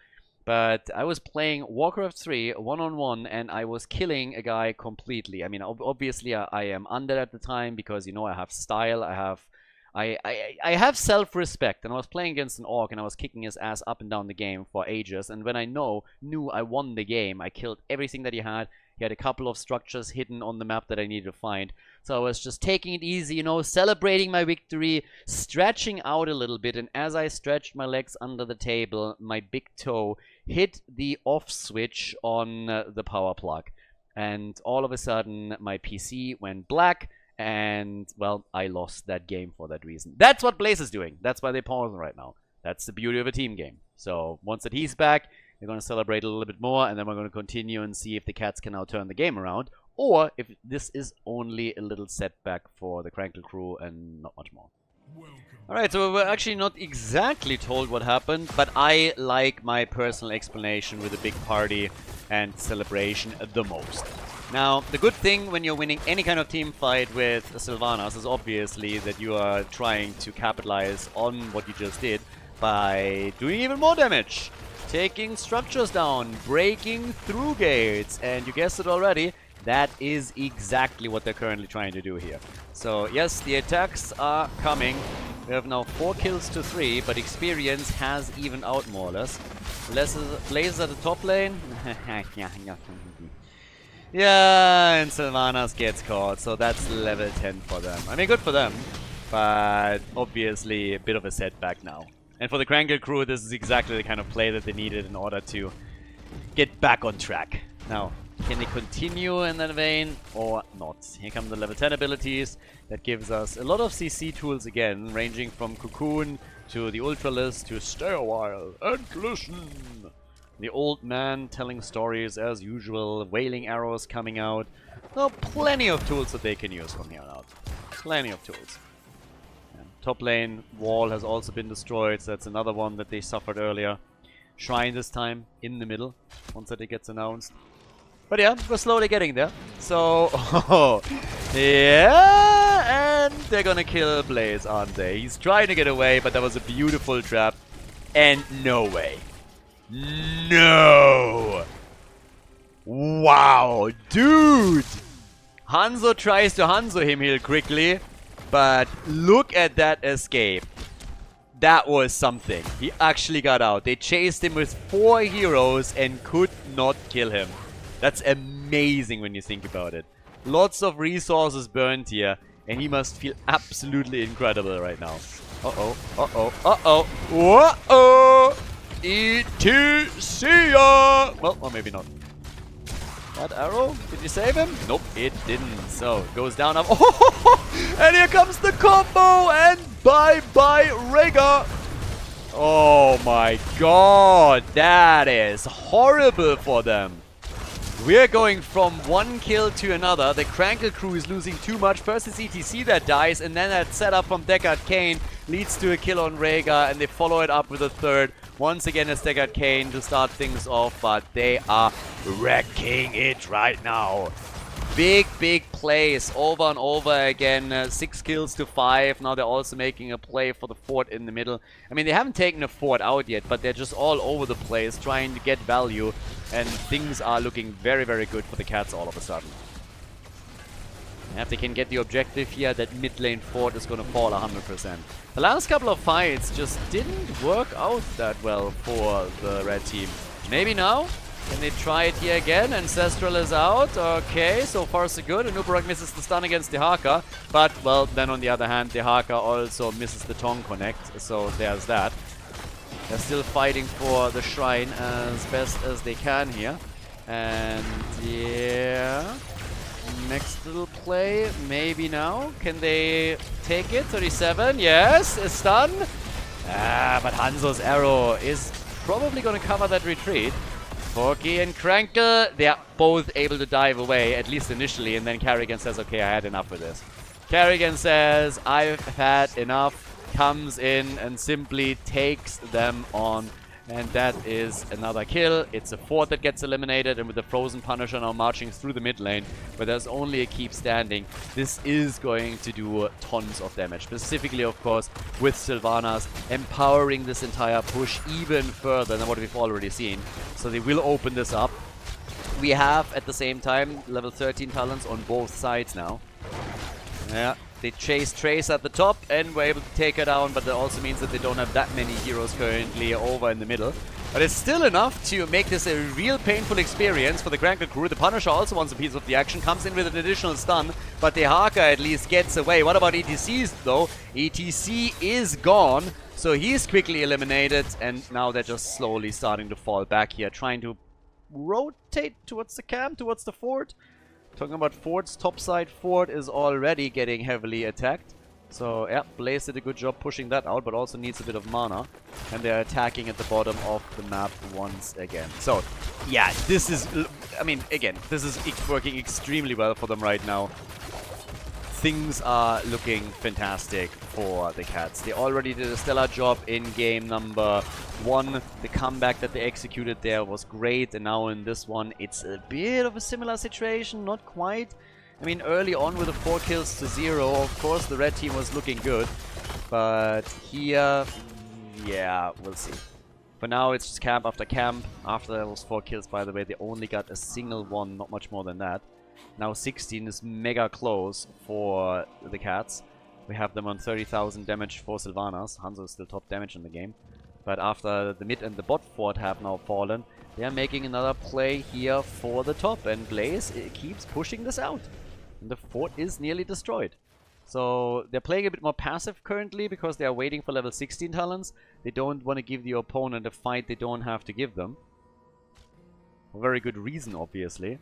But I was playing Warcraft 3 one-on-one and I was killing a guy completely. I mean, obviously I am under at the time because, you know, I have style, I have self-respect. And I was playing against an orc and I was kicking his ass up and down the game for ages. And when I knew I won the game, I killed everything that he had. He had a couple of structures hidden on the map that I needed to find. So I was just taking it easy, you know, celebrating my victory, stretching out a little bit. And as I stretched my legs under the table, my big toe hit the off switch on the power plug. And all of a sudden, my PC went black. And, well, I lost that game for that reason. That's what Blaze is doing. That's why they're pausing right now. That's the beauty of a team game. So once that he's back, we're going to celebrate a little bit more, and then we're going to continue and see if the Cats can now turn the game around, or if this is only a little setback for the Krankle Crew and not much more. Alright, so we're actually not exactly told what happened, but I like my personal explanation with a big party and celebration the most. Now, the good thing when you're winning any kind of team fight with Sylvanas is obviously that you are trying to capitalize on what you just did by doing even more damage. taking structures down, breaking through gates, and you guessed it already, that is exactly what they're currently trying to do here. So yes, the attacks are coming. We have now 4 kills to 3, but experience has evened out more or less. Blaze at the top lane. Yeah, and Sylvanas gets caught, so that's level 10 for them. I mean, good for them, but obviously a bit of a setback now. And for the Krankle crew, this is exactly the kind of play that they needed in order to get back on track. Now, can they continue in that vein or not? Here come the level 10 abilities. That gives us a lot of CC tools again, ranging from Cocoon to the Ultralist to Stay a While and Listen. The old man telling stories as usual, wailing arrows coming out. Well, plenty of tools that they can use from here on out. Plenty of tools. And top lane wall has also been destroyed, so that's another one that they suffered earlier. Shrine this time in the middle, once that it gets announced. But yeah, we're slowly getting there. So, yeah, and they're gonna kill Blaze, aren't they? He's trying to get away, but that was a beautiful trap. And no way. No! Wow, dude! Hanzo tries to Hanzo him here quickly, but look at that escape. That was something. He actually got out. They chased him with 4 heroes and could not kill him. That's amazing when you think about it. Lots of resources burned here, and he must feel absolutely incredible right now. Uh-oh, uh-oh, uh-oh, uh-oh! ETC-ya! Well, or maybe not. That arrow? Did you save him? Nope, it didn't. So, it goes down up. Oh, and here comes the combo! And bye-bye, Rhaegar! Oh my god, that is horrible for them. We're going from one kill to another. The Krankle crew is losing too much. First it's ETC that dies, and then that setup from Deckard Cain leads to a kill on Rhaegar, and they follow it up with a third. Once again, it's Deckard Cain to start things off, but they are wrecking it right now. Big, big plays over and over again. 6 kills to 5. Now they're also making a play for the fort in the middle. I mean, they haven't taken a fort out yet, but they're just all over the place trying to get value. And things are looking very, very good for the Cats all of a sudden. And if they can get the objective here, that mid lane fort is going to fall 100%. The last couple of fights just didn't work out that well for the red team. Maybe now? Can they try it here again? Ancestral is out. Okay, so far so good. And Uberak misses the stun against Dehaka. But, well, then on the other hand, Dehaka also misses the Tong Connect. So there's that. They're still fighting for the shrine as best as they can here. And, yeah... Next little play, maybe now. Can they take it? 37, yes, a stun. But Hanzo's arrow is probably going to cover that retreat. Forky and Krankle, they are both able to dive away, at least initially, and then Carrigan says, okay, I had enough with this. Carrigan says, I've had enough, comes in and simply takes them on. And that is another kill. It's a fort that gets eliminated, and with the Frozen Punisher now marching through the mid lane, where there's only a keep standing, this is going to do tons of damage. Specifically, of course, with Sylvanas empowering this entire push even further than what we've already seen. So they will open this up. We have, at the same time, level 13 talents on both sides now. Yeah. They chase Trace at the top and were able to take her down, but that also means that they don't have that many heroes currently over in the middle. But it's still enough to make this a real painful experience for the Krankle crew. The Punisher also wants a piece of the action, comes in with an additional stun, but the Dehaka at least gets away. What about ETC's though? ETC is gone, so he's quickly eliminated, and now they're just slowly starting to fall back here, trying to rotate towards the camp, towards the fort. Talking about forts, topside fort is already getting heavily attacked. So, yeah, Blaze did a good job pushing that out, but also needs a bit of mana. And they're attacking at the bottom of the map once again. So, yeah, this is... I mean, again, this is working extremely well for them right now. Things are looking fantastic for the Cats. They already did a stellar job in game number 1. The comeback that they executed there was great, and now in this one it's a bit of a similar situation, not quite. I mean, early on with the 4 kills to 0, of course the red team was looking good, but here, yeah, we'll see. For now, it's just camp after camp. After those 4 kills, by the way, they only got a single one, not much more than that. Now 16 is mega close for the Cats. We have them on 30,000 damage for Sylvanas. Hanzo is still top damage in the game. But after the mid and the bot fort have now fallen, they are making another play here for the top. And Blaze keeps pushing this out. And the fort is nearly destroyed. So they're playing a bit more passive currently because they are waiting for level 16 talents. They don't want to give the opponent a fight they don't have to give them. For very good reason, obviously.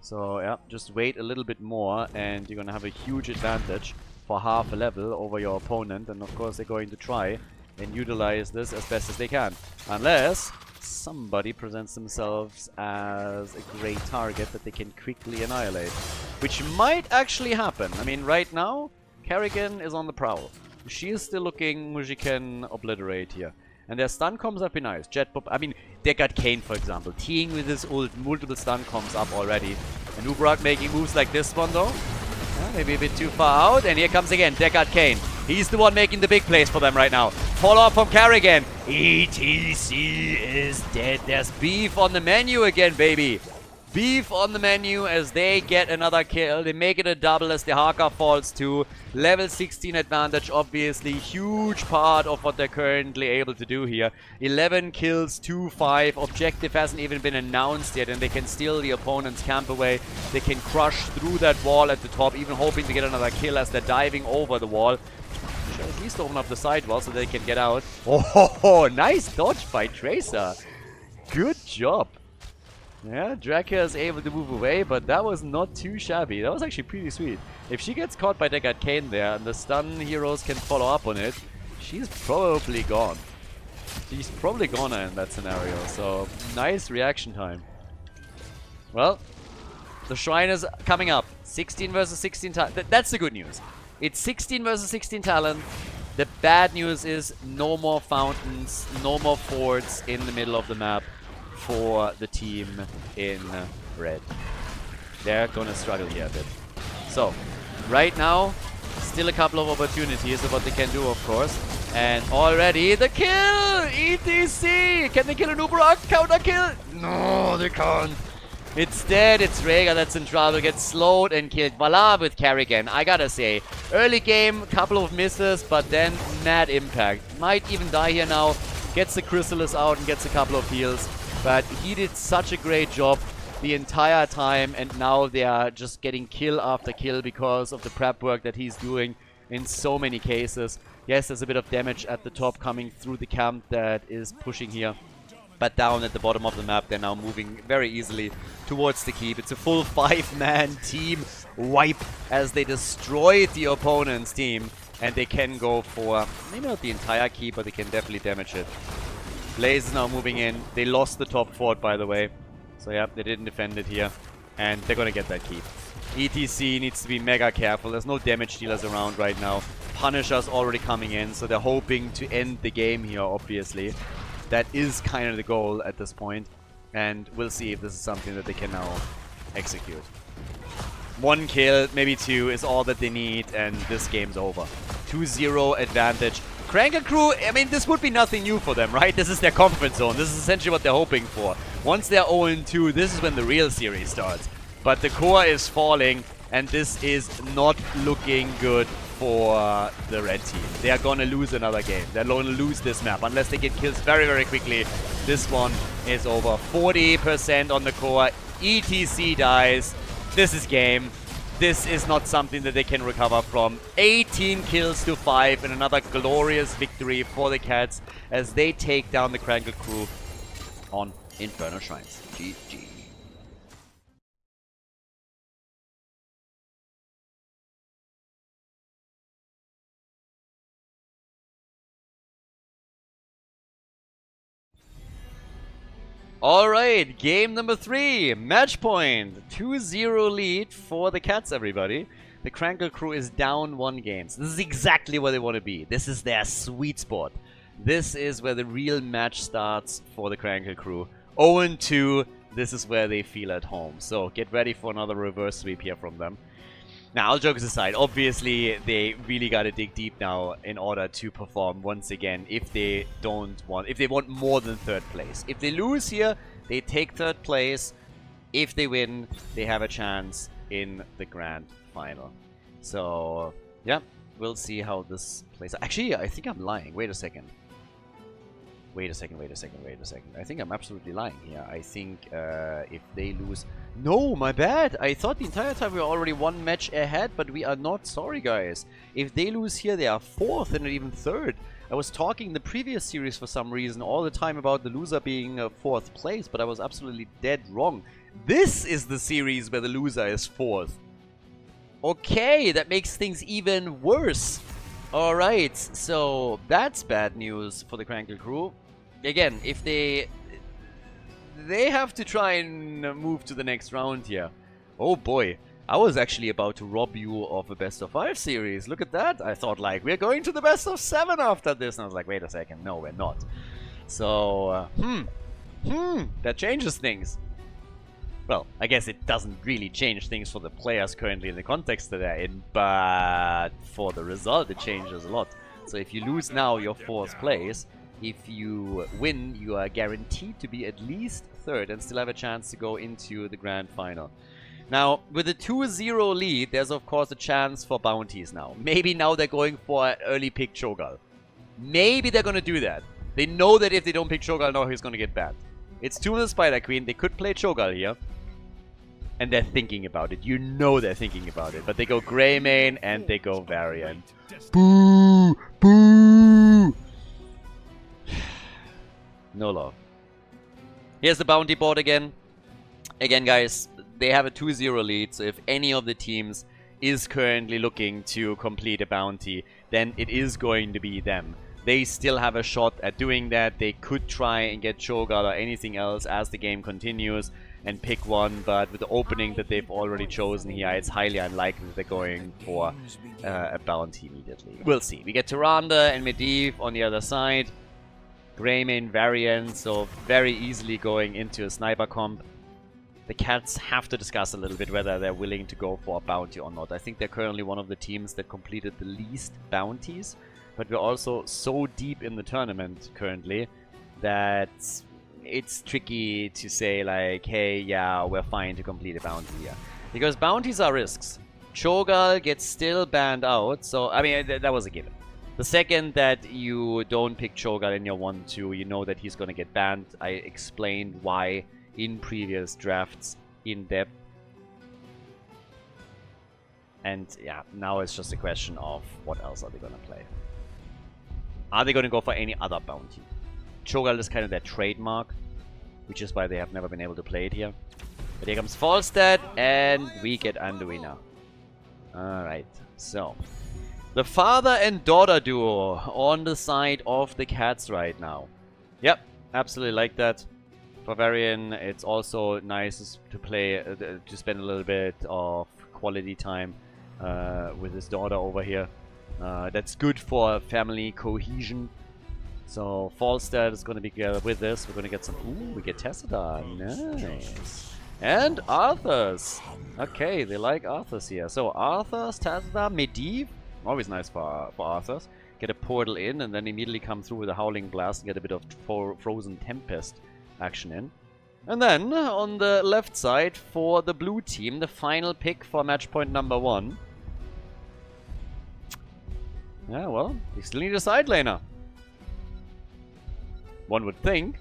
So yeah, just wait a little bit more and you're gonna have a huge advantage for half a level over your opponent. And of course they're going to try and utilize this as best as they can. Unless somebody presents themselves as a great target that they can quickly annihilate. Which might actually happen. I mean, right now, Kerrigan is on the prowl. She is still looking who she can obliterate here. And their stun comms have been nice. Jet Bob, I mean, they got Kane, for example. Teeing with his ult, multiple stun comms up already. And Ubrak making moves like this one, though. Yeah, maybe a bit too far out. And here comes again Deckard Kane. He's the one making the big plays for them right now. Follow up from Kerrigan. ETC is dead. There's beef on the menu again, baby. Beef on the menu as they get another kill. They make it a double as the Haka falls to level 16 advantage. Obviously, huge part of what they're currently able to do here. 11 kills, 2-5. Objective hasn't even been announced yet, and they can steal the opponent's camp away. They can crush through that wall at the top, even hoping to get another kill as they're diving over the wall. Should at least open up the side wall so they can get out. Oh, nice dodge by Tracer. Good job. Yeah, Draka is able to move away, but that was not too shabby. That was actually pretty sweet. If she gets caught by Deckard Kane there and the stun heroes can follow up on it, she's probably gone. She's probably gone in that scenario, so nice reaction time. Well, the Shrine is coming up. 16 versus 16 talent. That's the good news. It's 16 versus 16 talent. The bad news is no more fountains, no more forts in the middle of the map for the team in red. They're gonna struggle here a bit. So, right now, still a couple of opportunities of what they can do, of course. And already the kill! ETC! Can they kill an Ubrak? Counter kill? No, they can't. Instead, it's Rhaegar that's in trouble, gets slowed and killed. Voila with Kerrigan. I gotta say, early game, couple of misses, but then mad impact. Might even die here now. Gets the Chrysalis out and gets a couple of heals. But he did such a great job the entire time, and now they are just getting kill after kill because of the prep work that he's doing in so many cases. Yes, there's a bit of damage at the top coming through the camp that is pushing here. But down at the bottom of the map, they're now moving very easily towards the keep. It's a full 5-man team wipe as they destroyed the opponent's team. And they can go for, maybe not the entire keep, but they can definitely damage it. Blaze is now moving in. They lost the top fort, by the way. So yeah, they didn't defend it here. And they're gonna get that keep. ETC needs to be mega careful. There's no damage dealers around right now. Punisher's already coming in, so they're hoping to end the game here, obviously. That is kind of the goal at this point. And we'll see if this is something that they can now execute. 1 kill, maybe 2 is all that they need, and this game's over. 2-0 advantage. Krankle Krew, I mean, this would be nothing new for them, right? This is their comfort zone. This is essentially what they're hoping for. Once they're 0-2, this is when the real series starts. But the core is falling, and this is not looking good for the red team. They are gonna lose another game. They're gonna lose this map. Unless they get kills very, very quickly, this one is over. 40% on the core. ETC dies. This is game. This is not something that they can recover from. 18 kills to 5 and another glorious victory for the Cats as they take down the Krankle Krew on Inferno Shrines. GG. Alright, game number 3, match point. 2-0 lead for the Cats, everybody. The Krankle Krew is down 1 game. So this is exactly where they want to be. This is their sweet spot. This is where the real match starts for the Krankle Krew. 0-2, this is where they feel at home. So get ready for another reverse sweep here from them. Now, all jokes aside, obviously they really gotta dig deep now in order to perform once again if they want more than 3rd place. If they lose here, they take 3rd place. If they win, they have a chance in the grand final. So, yeah, we'll see how this plays out. Actually, I think I'm lying. Wait a second. Wait a second. I think I'm absolutely lying here. I think if they lose... No, my bad. I thought the entire time we were already 1 match ahead, but we are not. Sorry, guys. If they lose here, they are 4th and not even 3rd. I was talking in the previous series for some reason all the time about the loser being 4th place, but I was absolutely dead wrong. This is the series where the loser is 4th. Okay, that makes things even worse. Alright, so that's bad news for the Krankle crew. Again, if they have to try and move to the next round here. Oh boy, I was actually about to rob you of a best of 5 series. Look at that. I thought like, we're going to the best of 7 after this. And I was like, wait a second, no, we're not. So, that changes things. Well, I guess it doesn't really change things for the players currently in the context that they're in, but for the result it changes a lot. So if you lose now, you're 4th place. If you win, you are guaranteed to be at least 3rd and still have a chance to go into the grand final. Now, with a 2-0 lead, there's of course a chance for bounties now. Maybe now they're going for an early pick Cho'Gall. Maybe they're going to do that. They know that if they don't pick Cho'Gall now, he's going to get banned. It's 2 on the Spider Queen. They could play Cho'Gall here. And they're thinking about it. You know they're thinking about it. But they go Greymane and they go Variant. Boo! Boo! No love. Here's the bounty board again. Again, guys, they have a 2-0 lead. So if any of the teams is currently looking to complete a bounty, then it is going to be them. They still have a shot at doing that. They could try and get Cho'Gall or anything else as the game continues and pick one, but with the opening that they've already chosen here, it's highly unlikely that they're going for a bounty immediately. We'll see. We get Tyrande and Medivh on the other side. Greymane Variant, so very easily going into a sniper comp. The Cats have to discuss a little bit whether they're willing to go for a bounty or not. I think they're currently one of the teams that completed the least bounties, but we're also so deep in the tournament currently that it's tricky to say like, hey, yeah, we're fine to complete a bounty here. Because bounties are risks. Cho'Gall gets still banned out, so, I mean, that was a given. The second that you don't pick Cho'Gall in your 1-2, you know that he's gonna get banned. I explained why in previous drafts in depth. And yeah, now it's just a question of what else are they gonna play. Are they gonna go for any other bounty? Cho'Gall is kind of their trademark, which is why they have never been able to play it here. But here comes Falstad, and we get Anduin now. Alright, so the father and daughter duo on the side of the Cats right now. Yep, absolutely like that. For Varian, it's also nice to play, to spend a little bit of quality time with his daughter over here. That's good for family cohesion. So Falstad is going to be with this. We're going to get some... Ooh, we get Tessida. Nice. And Arthas. Okay, they like Arthas here. So Arthas, Tessida, Medivh. Always nice for Arthas. Get a portal in and then immediately come through with a Howling Blast and get a bit of Frozen Tempest action in. And then on the left side for the blue team, the final pick for match point number 1. Yeah, well, we still need a side laner. One would think.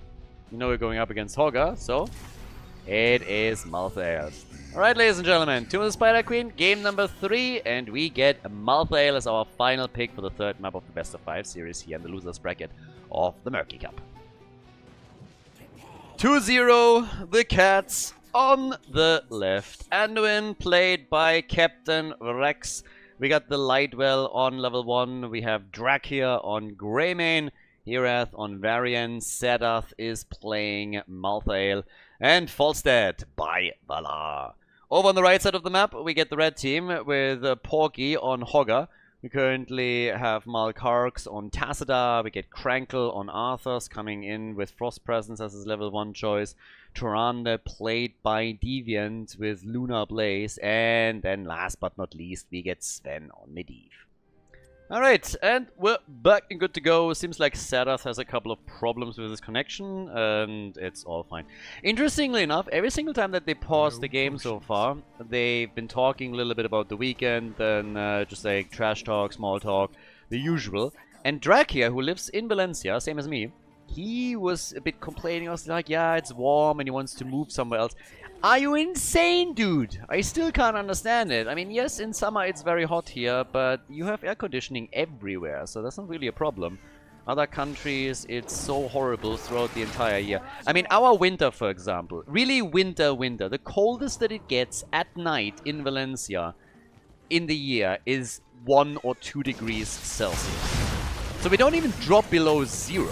You know we're going up against Hogger, so it is Malthael. Alright, ladies and gentlemen, Tomb of the Spider Queen, game number 3, and we get Malthael as our final pick for the 3rd map of the best of 5 series here in the losers bracket of the Murky Cup. 2-0, the Cats on the left. Anduin played by Captain Rex. We got the Lightwell on level 1. We have Drakia on Greymane. Hirath on Varian. Sadath is playing Malthael. And Falstad by Valar. Over on the right side of the map, we get the red team with Porky on Hogger. We currently have Malkarks on Tassadar. We get Krankle on Arthur's coming in with Frost Presence as his level 1 choice. Tyrande played by Deviant with Lunar Blaze. And then last but not least, we get Sven on Medivh. Alright, and we're back and good to go. Seems like Sarath has a couple of problems with his connection, and it's all fine. Interestingly enough, every single time that they paused the game so far, they've been talking a little bit about the weekend, and just like trash talk, small talk, the usual. And Drakia, who lives in Valencia, same as me, he was a bit complaining. I was like, yeah, it's warm, and he wants to move somewhere else. Are you insane, dude? I still can't understand it. I mean, yes, in summer it's very hot here, but you have air conditioning everywhere, so that's not really a problem. Other countries, it's so horrible throughout the entire year. I mean, our winter, for example, really winter, the coldest that it gets at night in Valencia in the year is 1 or 2 degrees Celsius. So we don't even drop below 0.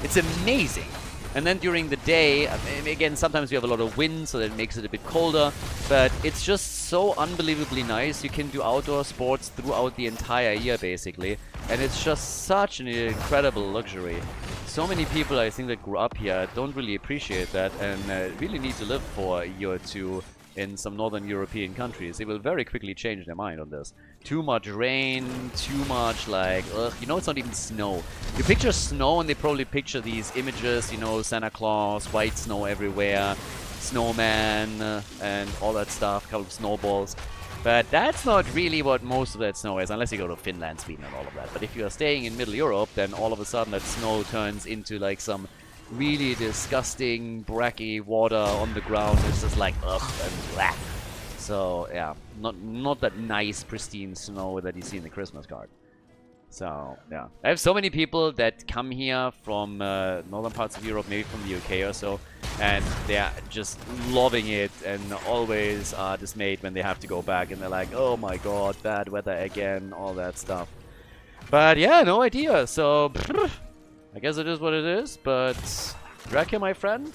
It's amazing. And then during the day, again, sometimes we have a lot of wind, so that makes it a bit colder. But it's just so unbelievably nice. You can do outdoor sports throughout the entire year, basically. And it's just such an incredible luxury. So many people, I think, that grew up here don't really appreciate that and really need to live for a year or two in some northern European countries. They will very quickly change their mind on this. Too much rain, too much like, ugh, you know, it's not even snow. You picture snow and they probably picture these images, you know, Santa Claus, white snow everywhere, snowman, and all that stuff, couple of snowballs. But that's not really what most of that snow is, unless you go to Finland, Sweden, and all of that. But if you are staying in Middle Europe, then all of a sudden that snow turns into like some really disgusting, bracky water on the ground. It's just like, ugh, and blah. So, yeah, not that nice, pristine snow that you see in the Christmas card. So, yeah. I have so many people that come here from northern parts of Europe, maybe from the UK or so, and they're just loving it and always are dismayed when they have to go back, and they're like, oh my god, bad weather again, all that stuff. But yeah, no idea, so I guess it is what it is, but Drakia, my friend,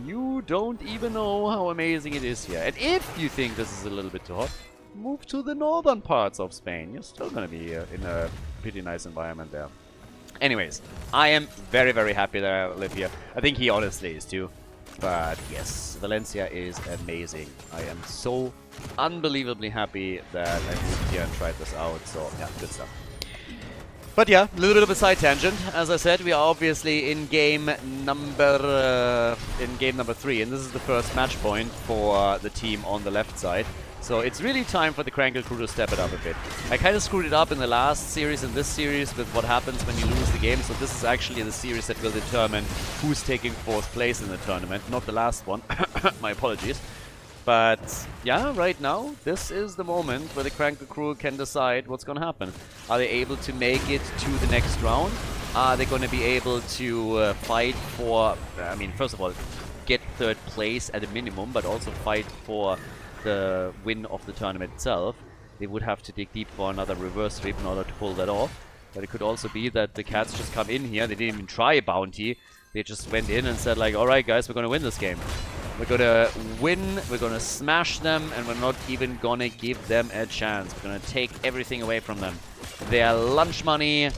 you don't even know how amazing it is here. And if you think this is a little bit too hot, move to the northern parts of Spain. You're still going to be in a pretty nice environment there. Anyways, I am very, very happy that I live here. I think he honestly is too. But yes, Valencia is amazing. I am so unbelievably happy that I moved here and tried this out. So yeah, good stuff. But yeah, a little bit of a side tangent. As I said, we are obviously in game number 3, and this is the first match point for the team on the left side. So it's really time for the Krankle crew to step it up a bit. I kind of screwed it up in the last series and this series with what happens when you lose the game. So this is actually the series that will determine who's taking 4th place in the tournament, not the last one. My apologies. But yeah, right now, this is the moment where the Krankle crew can decide what's going to happen. Are they able to make it to the next round? Are they going to be able to fight for, I mean, first of all, get 3rd place at a minimum, but also fight for the win of the tournament itself? They would have to dig deep for another reverse sweep in order to pull that off. But it could also be that the cats just come in here, they didn't even try a bounty. They just went in and said like, alright guys, we're going to win this game. We're gonna win, we're gonna smash them, and we're not even gonna give them a chance. We're gonna take everything away from them. Their lunch money,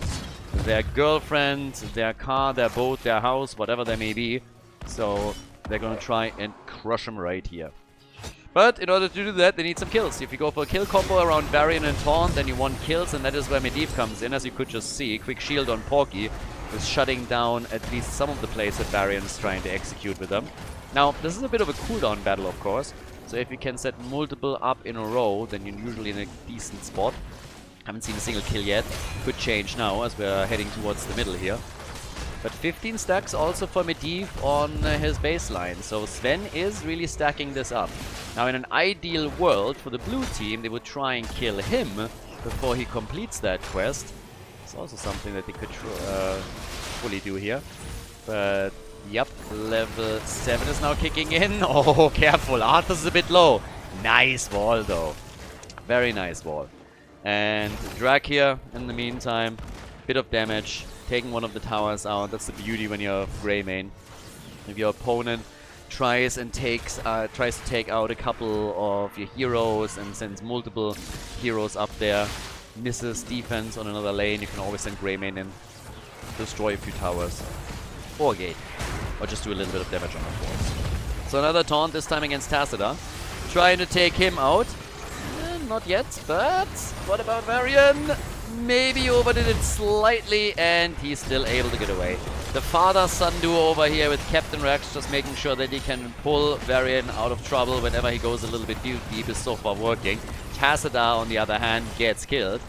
their girlfriend, their car, their boat, their house, whatever they may be. So they're gonna try and crush them right here. But in order to do that, they need some kills. If you go for a kill combo around Varian and Taunt, then you want kills, and that is where Medivh comes in. As you could just see, quick shield on Porky is shutting down at least some of the plays that Varian is trying to execute with them. Now, this is a bit of a cooldown battle, of course, so if you can set multiple up in a row, then you're usually in a decent spot. Haven't seen a single kill yet. Could change now, as we're heading towards the middle here. But 15 stacks also for Medivh on his baseline, so Sven is really stacking this up. Now, in an ideal world for the blue team, they would try and kill him before he completes that quest. It's also something that they could fully do here. But yep, level 7 is now kicking in. Oh, careful. Arthur's a bit low. Nice wall, though. Very nice wall. And Drakia, in the meantime, bit of damage. Taking one of the towers out. That's the beauty when you're Grey main. If your opponent tries to take out a couple of your heroes and sends multiple heroes up there, misses defense on another lane, you can always send Greymane in, destroy a few towers, or a gate, or just do a little bit of damage on the boards. So another taunt, this time against Tassadar. Trying to take him out. Not yet, but what about Varian? Maybe overdid it slightly, and he's still able to get away. The father-son duo over here with Captain Rex just making sure that he can pull Varian out of trouble whenever he goes a little bit too deep is so far working. Tassadar, on the other hand, gets killed.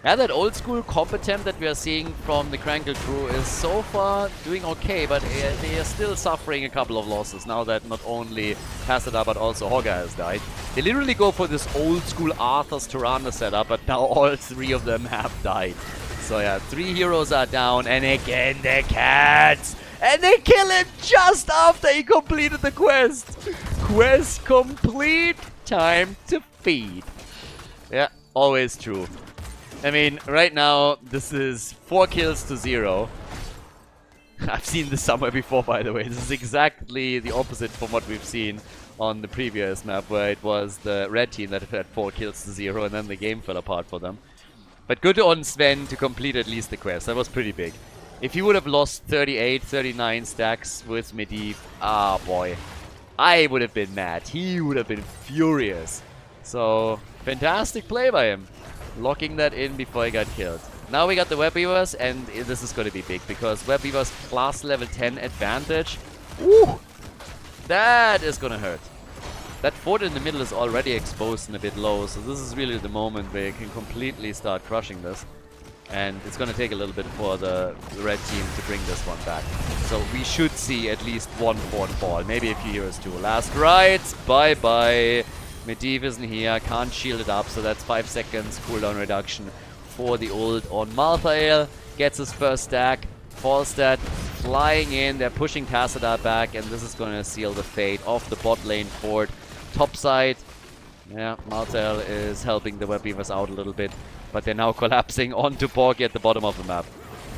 Yeah, that old school comp attempt that we are seeing from the Krankle crew is so far doing okay, but they are still suffering a couple of losses now that not only Tassadar but also Hogger has died. They literally go for this old school Arthur's Tyrannus setup, but now all three of them have died. So yeah, 3 heroes are down, and again the cats! And they kill him just after he completed the quest! Quest complete! Time to feed. Yeah, always true. I mean, right now, this is 4 kills to 0. I've seen this somewhere before, by the way. This is exactly the opposite from what we've seen on the previous map, where it was the red team that had 4 kills to 0, and then the game fell apart for them. But good on Sven to complete at least the quest. That was pretty big. If he would have lost 38, 39 stacks with Medivh, ah boy, I would have been mad. He would have been furious. So, fantastic play by him. Locking that in before he got killed. Now we got the Web Weavers, and this is going to be big, because Web Weavers plus level 10 advantage. Ooh! That is going to hurt. That fort in the middle is already exposed and a bit low, so this is really the moment where you can completely start crushing this. And it's going to take a little bit for the red team to bring this one back. So we should see at least one fort fall, maybe a few heroes too. Last rights, bye-bye. Medivh isn't here, can't shield it up, so that's 5 seconds cooldown reduction for the ult on Malthael. Gets his first stack. Falstad flying in, they're pushing Tassadar back, and this is going to seal the fate of the bot lane fort. Top side, yeah, Malthael is helping the Web Weavers out a little bit, but they're now collapsing onto Porky at the bottom of the map.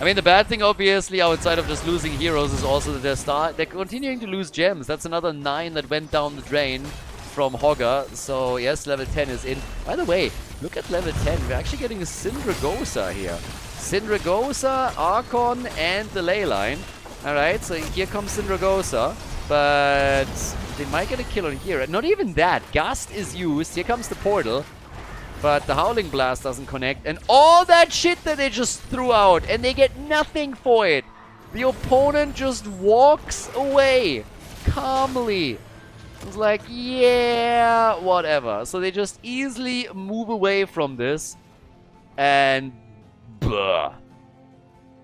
I mean, the bad thing, obviously, outside of just losing heroes, is also that they're continuing to lose gems. That's another 9 that went down the drain from Hogger. So yes, level 10 is in. By the way, look at level 10. We're actually getting a Syndragosa here. Syndragosa, Archon, and the ley line. Alright, so here comes Syndragosa. But they might get a kill on here. Not even that. Gust is used. Here comes the portal. But the Howling Blast doesn't connect. And all that shit that they just threw out. And they get nothing for it. The opponent just walks away. Calmly. It's like, yeah, whatever. So they just easily move away from this. And, blah.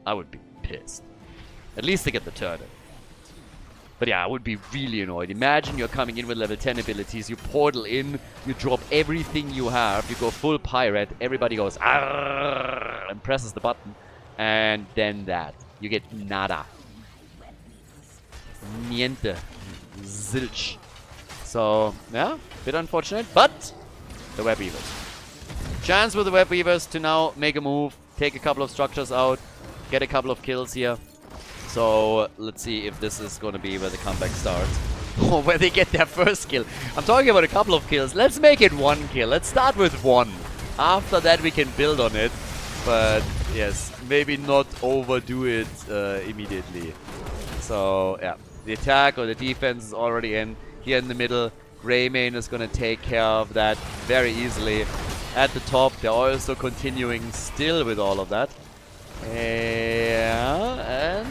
I would be pissed. At least they get the turn. But yeah, I would be really annoyed. Imagine you're coming in with level 10 abilities, you portal in, you drop everything you have, you go full pirate, everybody goes, "Arrgh," and presses the button. And then that. You get nada. Niente. Zilch. So, yeah, bit unfortunate, but the Web Weavers. Chance with the Web Weavers to now make a move, take a couple of structures out, get a couple of kills here. So, let's see if this is going to be where the comeback starts. Or where they get their first kill. I'm talking about a couple of kills. Let's make it 1 kill. Let's start with 1. After that, we can build on it. But, yes, maybe not overdo it immediately. So, yeah, the attack or the defense is already in. Here in the middle, Greymane is going to take care of that very easily. At the top, they're also continuing still with all of that. Yeah, and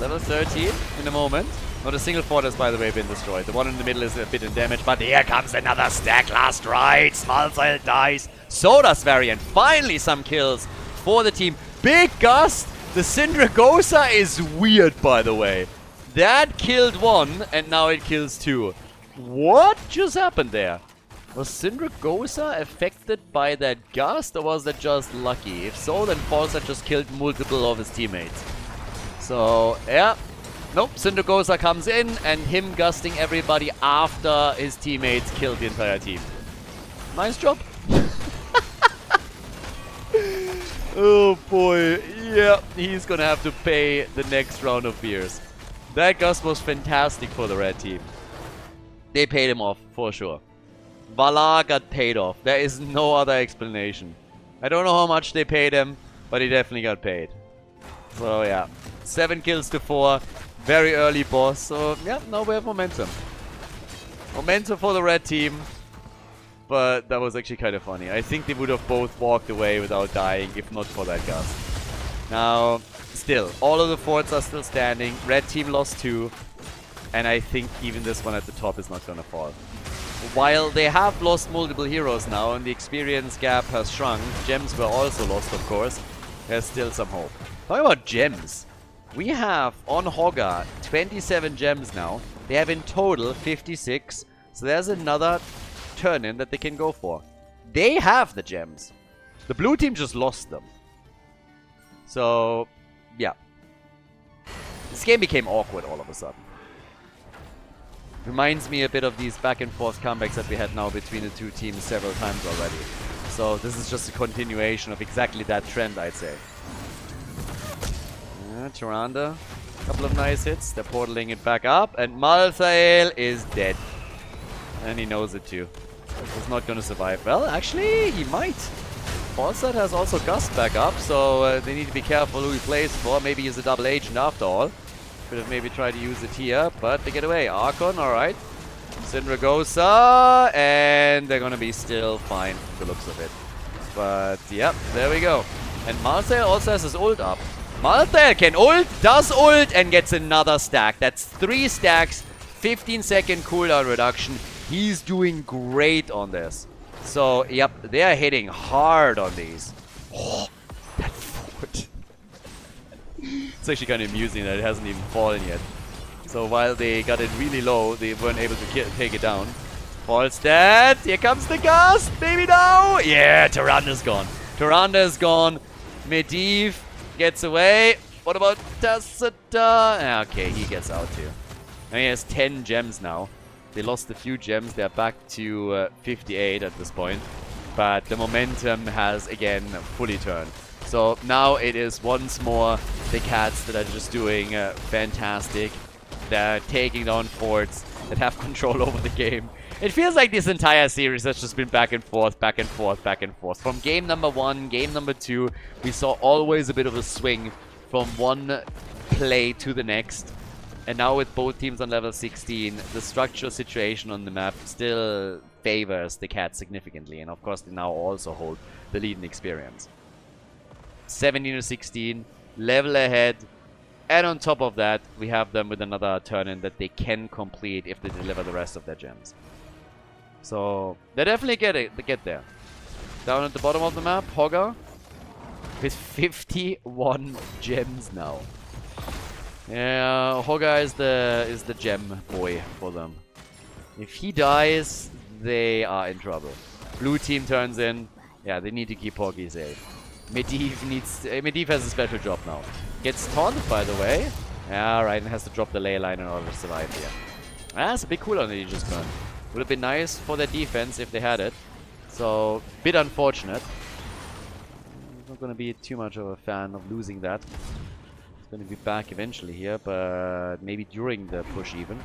level 13 in a moment. Not a single fort has, by the way, been destroyed. The one in the middle is a bit in damage, but here comes another stack. Last right, Malthael dies. So does Varian. Finally some kills for the team. Big Gust. The Syndragosa is weird, by the way. That killed 1, and now it kills 2. What just happened there? Was Syndragosa affected by that Gust, or was that just lucky? If so, then Falsa just killed multiple of his teammates. So, yeah. Nope, Syndragosa comes in, and him gusting everybody after his teammates killed the entire team. Nice job. Oh boy. Yeah, he's gonna have to pay the next round of beers. That Gust was fantastic for the red team. They paid him off, for sure. Valar got paid off. There is no other explanation. I don't know how much they paid him, but he definitely got paid. So yeah, 7 kills to 4. Very early boss. So yeah, now we have momentum. Momentum for the red team. But that was actually kind of funny. I think they would have both walked away without dying if not for that gust. Now, still, all of the forts are still standing. Red team lost 2. And I think even this one at the top is not going to fall. While they have lost multiple heroes now and the experience gap has shrunk, gems were also lost, of course. There's still some hope. Talking about gems. We have on Hoggar 27 gems now. They have in total 56. So there's another turn-in that they can go for. They have the gems. The blue team just lost them. So, yeah. This game became awkward all of a sudden. Reminds me a bit of these back and forth comebacks that we had now between the two teams several times already. So this is just a continuation of exactly that trend, I'd say. Tyrande, a couple of nice hits. They're portaling it back up, and Malthael is dead. And he knows it too. He's not going to survive. Well, actually, he might. Falstad has also Gust back up, so they need to be careful who he plays for. Maybe he's a double agent after all. Could have maybe tried to use it here, but they get away. Archon, alright. Syndragosa, and they're going to be still fine, the looks of it. But, yep, there we go. And Malthael also has his ult up. Malthael can ult, does ult, and gets another stack. That's 3 stacks, 15-second cooldown reduction. He's doing great on this. So, yep, they are hitting hard on these. Oh, that fort. It's actually kind of amusing that it hasn't even fallen yet. So while they got it really low, they weren't able to take it down. Falstad, here comes the gust, maybe now. Yeah, Tyranda's gone. Tyranda's gone. Medivh gets away. What about Tacita? Okay, he gets out too. And he has 10 gems now. They lost a few gems. They're back to 58 at this point. But the momentum has again fully turned. So now it is once more the Cats that are just doing fantastic. They're taking down forts that have control over the game. It feels like this entire series has just been back and forth, back and forth, back and forth. From game number 1, game number 2, we saw always a bit of a swing from one play to the next. And now with both teams on level 16, the structural situation on the map still favors the Cats significantly. And of course they now also hold the lead in experience. 17 to 16, level ahead. And on top of that, we have them with another turn-in that they can complete if they deliver the rest of their gems. So they definitely get there. Down at the bottom of the map, Hoggar with 51 gems now. Yeah, Hoggar is the gem boy for them. If he dies, they are in trouble. Blue team turns in. Yeah, they need to keep Hoggy safe. Medivh has a special job now. Gets taunted, by the way. Yeah, right, and has to drop the ley line in order to survive here. That's a big cooldown that he just burned. Would have been nice for their defense if they had it. So, bit unfortunate. I'm not going to be too much of a fan of losing that. It's going to be back eventually here, but maybe during the push even.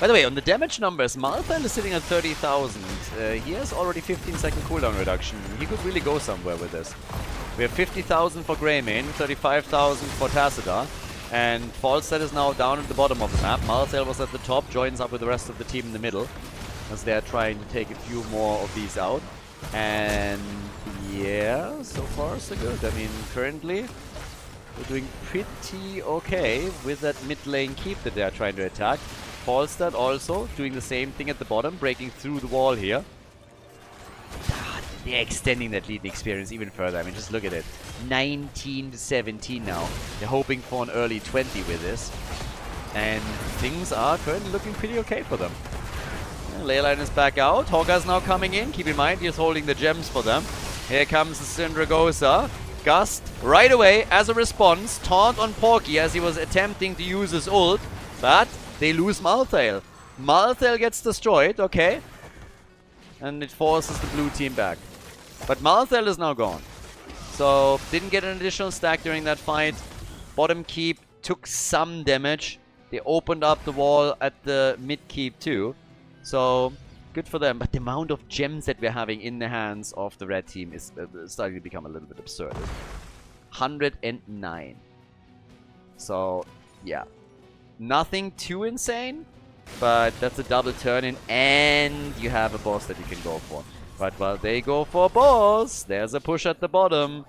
By the way, on the damage numbers, Malthael is sitting at 30,000. He has already 15-second cooldown reduction. He could really go somewhere with this. We have 50,000 for Greymane, 35,000 for Tacita, and Falstad is now down at the bottom of the map. Malthael was at the top, joins up with the rest of the team in the middle, as they're trying to take a few more of these out. And yeah, so far so good. I mean, currently we're doing pretty okay with that mid lane keep that they're trying to attack. Falstad also doing the same thing at the bottom, breaking through the wall here. They're extending that lead experience even further. I mean, just look at it. 19 to 17 now. They're hoping for an early 20 with this. And things are currently looking pretty okay for them. Leyline is back out. Hoggar's now coming in. Keep in mind, he's holding the gems for them. Here comes the Syndragosa. Gust right away as a response. Taunt on Porky as he was attempting to use his ult. But they lose Malthael. Malthael gets destroyed, okay. And it forces the blue team back. But Malthael is now gone. So, didn't get an additional stack during that fight. Bottom keep took some damage. They opened up the wall at the mid keep too. So, Good for them. But the amount of gems that we're having in the hands of the red team is starting to become a little bit absurd. 109. So, yeah. Nothing too insane, but that's a double turn-in, and you have a boss that you can go for. But while they go for boss, there's a push at the bottom.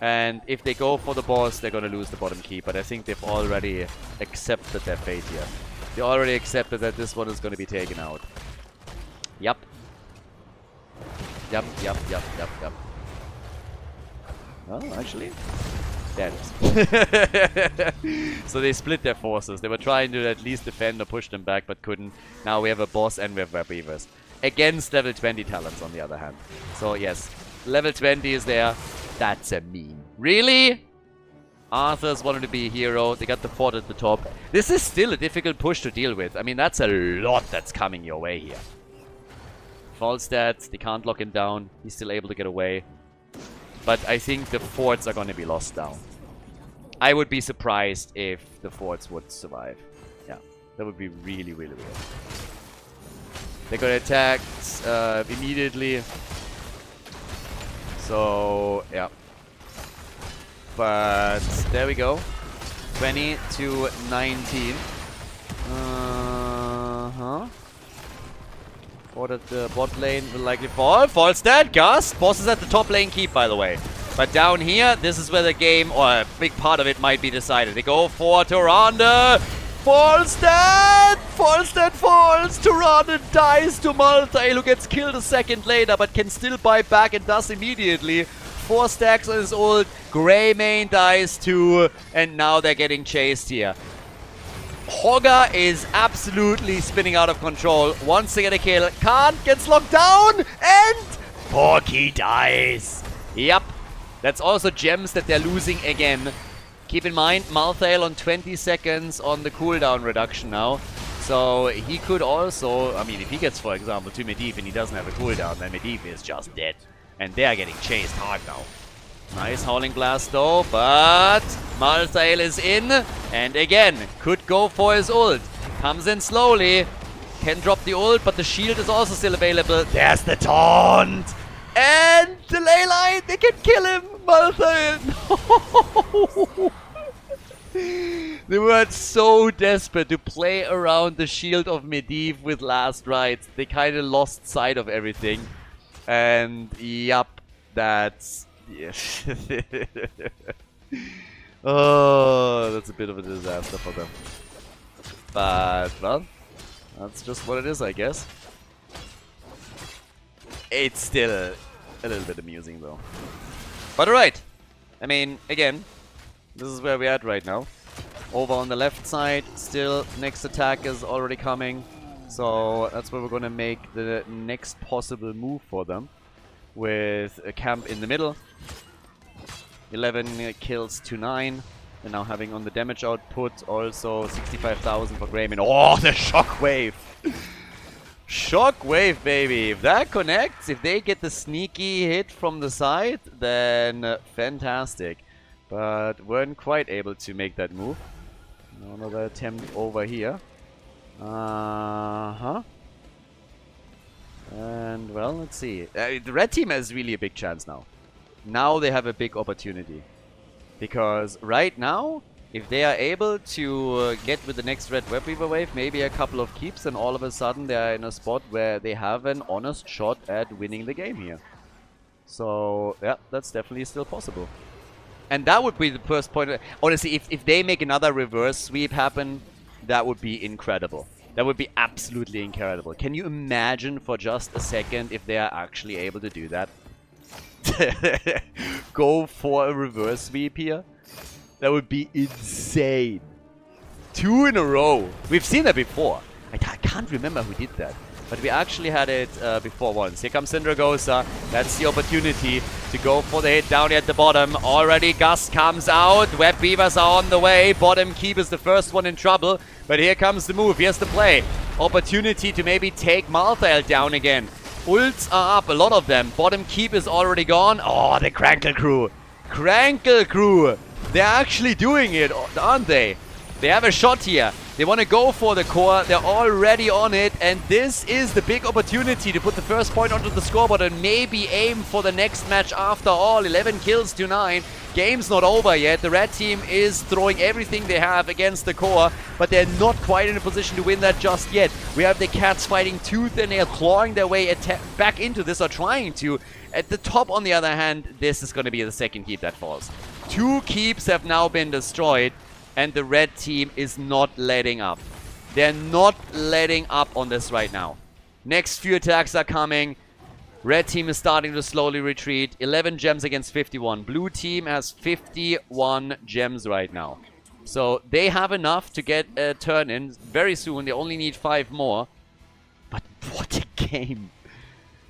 And if they go for the boss, they're going to lose the bottom key. But I think they've already accepted their fate here. They already accepted that this one is going to be taken out. Yup. Yup. Oh, actually, there it is. So they split their forces. They were trying to at least defend or push them back, but couldn't. Now we have a boss and we have web weavers. Against level 20 talents, on the other hand. So yes, level 20 is there. That's a meme. Really? Arthur's wanted to be a hero. They got the fort at the top. This is still a difficult push to deal with. I mean, that's a lot that's coming your way here. False stats. They can't lock him down. He's still able to get away. But I think the forts are going to be lost down. I would be surprised if the forts would survive. Yeah, that would be really, really weird. They got attacked immediately. So, yeah. But there we go. 20 to 19. Fort at the bot lane will likely fall. False stat, Gus. Boss is at the top lane keep, by the way. But down here, this is where the game, or a big part of it, might be decided. They go for Tyrande. False stat! False stat falls! Tyrande dies to Malthael, who gets killed a second later, but can still buy back and does immediately. 4 stacks on his ult. Greymane dies too, and now they're getting chased here. Hogger is absolutely spinning out of control. Once they get a kill, Khan gets locked down, and Porky dies. Yep. That's also gems that they're losing again. Keep in mind, Malthael on 20 seconds on the cooldown reduction now. So he could also, I mean, if he gets, for example, to Medivh and he doesn't have a cooldown, then Medivh is just dead. And they are getting chased hard now. Nice Howling Blast though, but Malthael is in. And again, could go for his ult. Comes in slowly. Can drop the ult, but the shield is also still available. There's the taunt! And the ley line, they can kill him! Malthael! No! They were so desperate to play around the shield of Medivh with last rites. They kind of lost sight of everything. And yup, that's... Yes. Oh, that's a bit of a disaster for them. But, well, that's just what it is, I guess. It's still a little bit amusing, though. But alright. I mean, again, this is where we're at right now. Over on the left side, still next attack is already coming. So that's where we're going to make the next possible move for them. With a camp in the middle. 11 kills to 9. And now having on the damage output also 65,000 for Greymane. Oh, the shockwave! Shockwave, baby! If that connects, if they get the sneaky hit from the side, then fantastic. But weren't quite able to make that move. Another attempt over here. And, well, let's see. The red team has really a big chance now. Now they have a big opportunity. Because right now, if they are able to get with the next red web weaver wave, maybe a couple of keeps, and all of a sudden they are in a spot where they have an honest shot at winning the game here. So, yeah, that's definitely still possible. And that would be the first point. Honestly, if they make another reverse sweep happen, that would be incredible. That would be absolutely incredible. Can you imagine for just a second if they are actually able to do that? Go for a reverse sweep here? That would be insane. 2 in a row. We've seen that before. I can't remember who did that. But we actually had it before once. Here comes Syndragosa. That's the opportunity to go for the hit down here at the bottom. Already Gust comes out. Web Weavers are on the way. Bottom Keep is the first one in trouble. But here comes the move. Here's the play. Opportunity to maybe take Malthael down again. Ults are up, a lot of them. Bottom Keep is already gone. Oh, the Krankle crew. Krankle crew. They're actually doing it, aren't they? They have a shot here. They want to go for the core. They're already on it. And this is the big opportunity to put the first point onto the scoreboard and maybe aim for the next match after all. 11 kills to 9. Game's not over yet. The red team is throwing everything they have against the core, but they're not quite in a position to win that just yet. We have the cats fighting tooth and nail, clawing their way back into this, or trying to. At the top, on the other hand, this is going to be the second keep that falls. 2 keeps have now been destroyed. And the red team is not letting up. They're not letting up on this right now. Next few attacks are coming. Red team is starting to slowly retreat. 11 gems against 51. Blue team has 51 gems right now. So they have enough to get a turn in very soon. They only need 5 more. But what a game.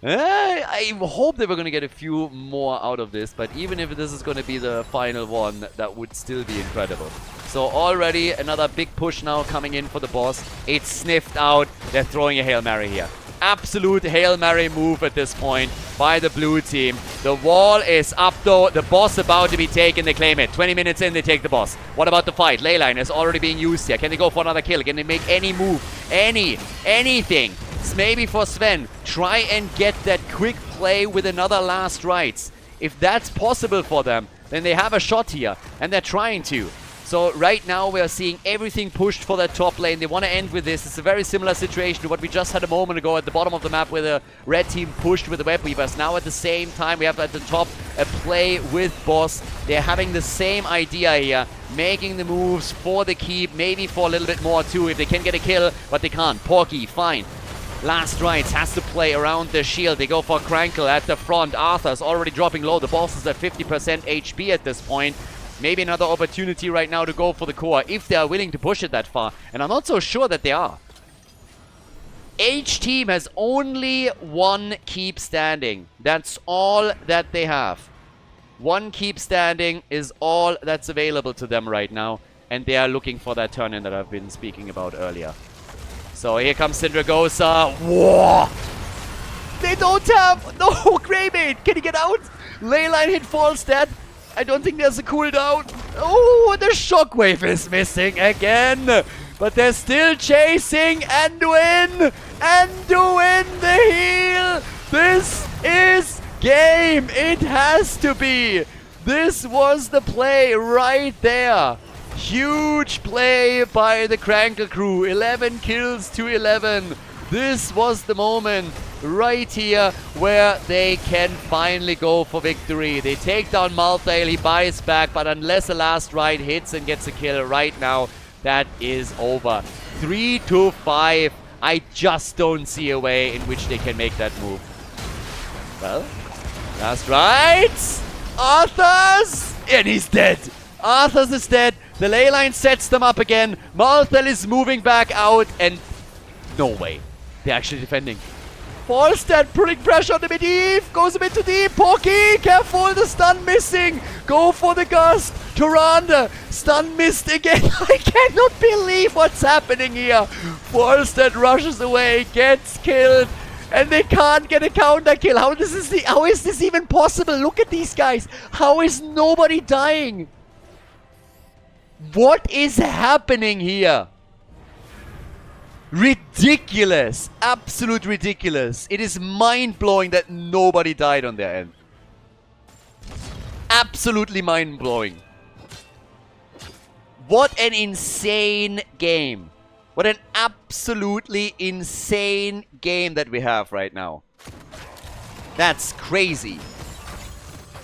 I hope they were going to get a few more out of this. But even if this is going to be the final one, that would still be incredible. So already another big push now coming in for the boss. It's sniffed out. They're throwing a Hail Mary here. Absolute Hail Mary move at this point by the blue team. The wall is up though. The boss about to be taken. They claim it. 20 minutes in, they take the boss. What about the fight? Leyline is already being used here. Can they go for another kill? Can they make any move? Anything? Maybe for Sven. Try and get that quick play with another last rites. If that's possible for them, then they have a shot here. And they're trying to. So right now we are seeing everything pushed for that top lane. They want to end with this. It's a very similar situation to what we just had a moment ago at the bottom of the map, where the red team pushed with the web weavers. Now at the same time we have at the top a play with boss. They're having the same idea here, making the moves for the keep, maybe for a little bit more too if they can get a kill, but they can't. Porky, fine. Last rites has to play around the shield. They go for Krankle at the front. Arthur's already dropping low. The boss is at 50% HP at this point. Maybe another opportunity right now to go for the core, if they are willing to push it that far. And I'm not so sure that they are. H team has only 1 keep standing. That's all that they have. 1 keep standing is all that's available to them right now. And they are looking for that turn-in that I've been speaking about earlier. So here comes Syndragosa. Whoa! They don't have... No, Greymane! Can he get out? Leyline hit falls dead. I don't think there's a cooldown. Oh, the shockwave is missing again. But they're still chasing Anduin. Anduin the heal. This is game. It has to be. This was the play right there. Huge play by the Krankle crew. 11 kills to 11. This was the moment right here where they can finally go for victory. They take down Malthael, he buys back, but unless the last ride hits and gets a kill right now, that is over. 3-5. I just don't see a way in which they can make that move. Well, last ride. Arthur's! And he's dead. Arthur's is dead. The ley line sets them up again. Malthael is moving back out, and no way. They're actually defending. Falstad putting pressure on the mid-eve. Goes a bit too deep. Porky, careful. The stun missing. Go for the gust. Tyrande, stun missed again. I cannot believe what's happening here. Falstad rushes away, gets killed, and they can't get a counter kill. How is this even possible? Look at these guys. How is nobody dying? What is happening here? Ridiculous. Absolute ridiculous. It is mind-blowing that nobody died on their end. Absolutely mind-blowing. What an insane game. What an absolutely insane game that we have right now. That's crazy.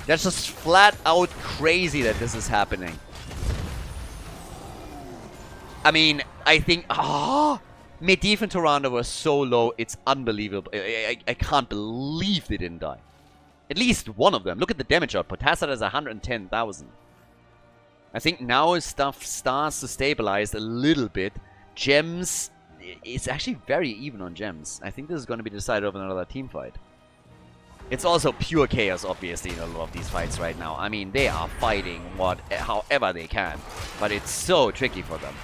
That's just flat out crazy that this is happening. I mean, I think... Medivh and Tyrande were so low, it's unbelievable. I can't believe they didn't die. At least one of them. Look at the damage output. Hassad has 110,000. I think now stuff starts to stabilize a little bit. Gems, it's actually very even on gems. I think this is going to be decided over another team fight. It's also pure chaos, obviously, in a lot of these fights right now. I mean, they are fighting however they can. But it's so tricky for them.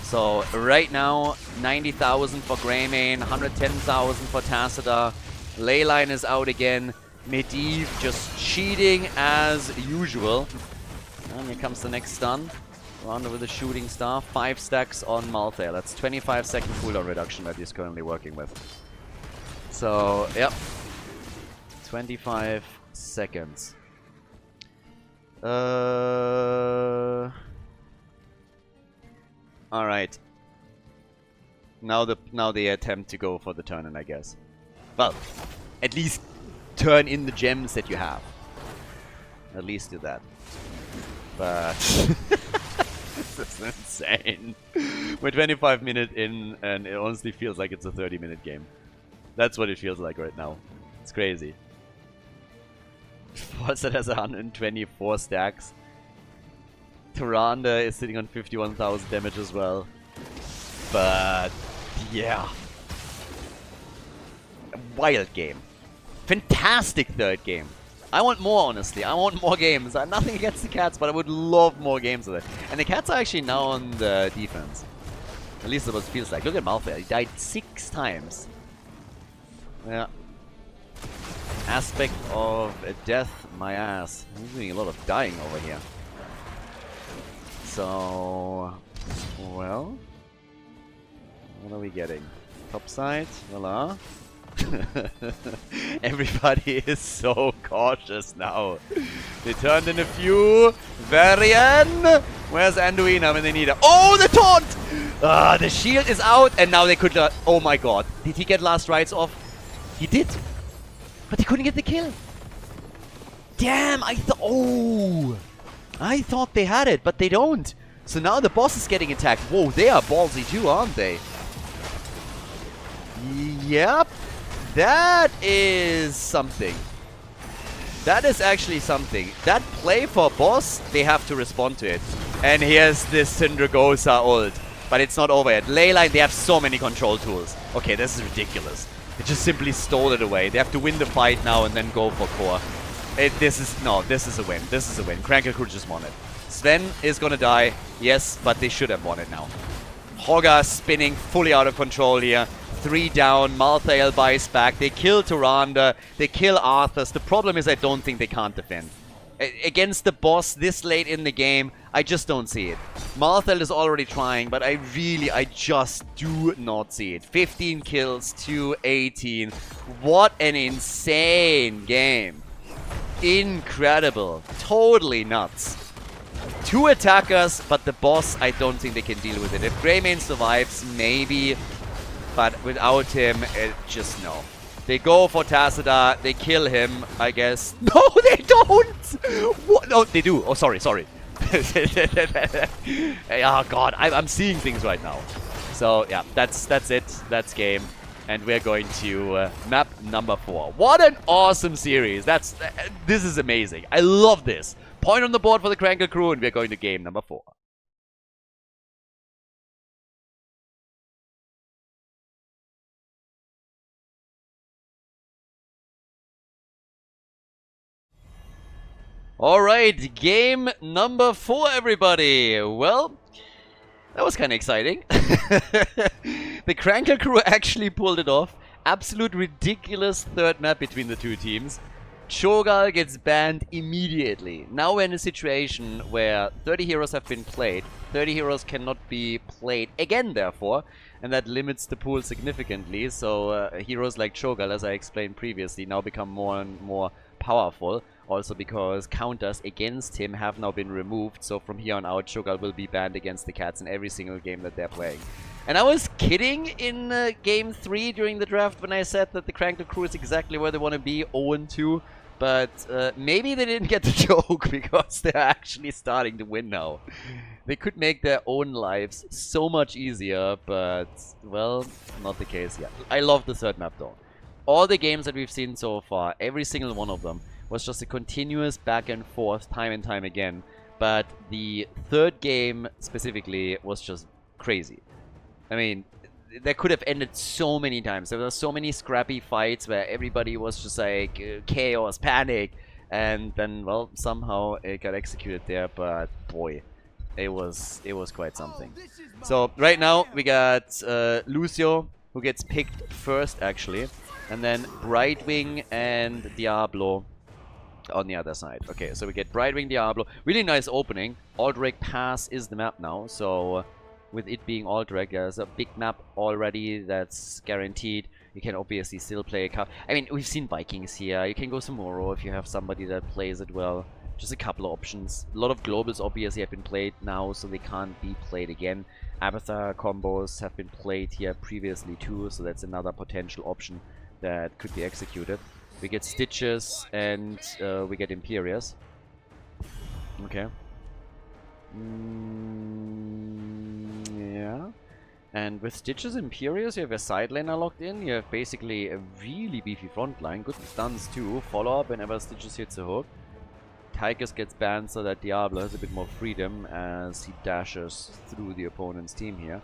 So, right now, 90,000 for Greymane, 110,000 for Tassadar. Leyline is out again. Medivh just cheating as usual. And here comes the next stun. Rounder with a shooting star. 5 stacks on Malthael. That's 25-second cooldown reduction that he's currently working with. So, yep. 25 seconds. Alright. Now the attempt to go for the turn-in, I guess. Well, at least turn in the gems that you have. At least do that. But this is insane. We're 25 minutes in, and it honestly feels like it's a 30-minute game. That's what it feels like right now. It's crazy. Forset has 124 stacks. Tyrande is sitting on 51,000 damage as well. But yeah. Wild game. Fantastic third game. I want more, honestly. I want more games. I have nothing against the Cats, but I would love more games of it. And the Cats are actually now on the defense. At least that's what it feels like. Look at Malthael. He died 6 times. Yeah. Aspect of death, my ass. I'm doing a lot of dying over here. So, well, what are we getting? Topside, voila. Everybody is so cautious now. They turned in a few. Varian! Where's Anduin when they need her? Oh, the taunt! The shield is out, and now they could... oh my god. Did he get last rites off? He did. But he couldn't get the kill. Damn, I thought... oh! I thought they had it, but they don't. So now the boss is getting attacked. Whoa, they are ballsy too, aren't they? Yep. That is something. That is actually something. That play for boss, they have to respond to it. And here's this Syndragosa ult. But it's not over yet. Leyline, they have so many control tools. Okay, this is ridiculous. They just simply stole it away. They have to win the fight now and then go for core. This is a win. This is a win. Krankle Crew just won it. Sven is gonna die. Yes, but they should have won it now. Hogga spinning fully out of control here. 3 down. Malthael buys back. They kill Tyrande. They kill Arthas. The problem is I don't think they can't defend. Against the boss this late in the game, I just don't see it. Malthael is already trying, but I just do not see it. 15 kills to 18. What an insane game. Incredible. Totally nuts. 2 attackers, but the boss, I don't think they can deal with it. If Greymane survives, maybe. But without him, just no. They go for Tassadar. They kill him, I guess. No, they don't! What? No, they do. Oh, sorry. Oh, God. I'm seeing things right now. So, yeah, that's it. That's game. And we're going to map number 4. What an awesome series. This is amazing. I love this. Point on the board for the Krankle Crew, and we're going to game number 4. Alright, game number 4, everybody. Well, that was kind of exciting. The Krankle Crew actually pulled it off. Absolute ridiculous third map between the two teams. Cho'Gall gets banned immediately. Now we're in a situation where 30 heroes have been played. 30 heroes cannot be played again, therefore. And that limits the pool significantly. So heroes like Cho'Gall, as I explained previously, now become more and more powerful. Also because counters against him have now been removed. So from here on out, Cho'Gall will be banned against the Cats in every single game that they're playing. And I was kidding in Game 3 during the draft when I said that the Krankle Crew is exactly where they want to be, 0-2. But maybe they didn't get the joke because they're actually starting to win now. They could make their own lives so much easier, but, well, not the case yet. I love the third map though. All the games that we've seen so far, every single one of them, was just a continuous back and forth time and time again. But the third game specifically was just crazy. I mean, that could have ended so many times. There were so many scrappy fights where everybody was just like chaos, panic, and then, well, somehow it got executed there. But boy, it was quite something. So right now we got Lucio, who gets picked first actually, and then Brightwing and Diablo On the other side. Okay, so we get Brightwing Diablo. Really nice opening. Alderac Pass is the map now, so with it being Alderac, there's a big map already that's guaranteed. You can obviously still play a card. I mean, we've seen Vikings here. You can go Samuro if you have somebody that plays it well. Just a couple of options. A lot of globals obviously have been played now, so they can't be played again. Avatar combos have been played here previously too, so that's another potential option that could be executed. We get Stitches and we get Imperius. Okay. Yeah. And with Stitches and Imperius, you have a side laner locked in. You have basically a really beefy front line. Good stuns too. Follow up whenever Stitches hits a hook. Tychus gets banned so that Diablo has a bit more freedom as he dashes through the opponent's team here.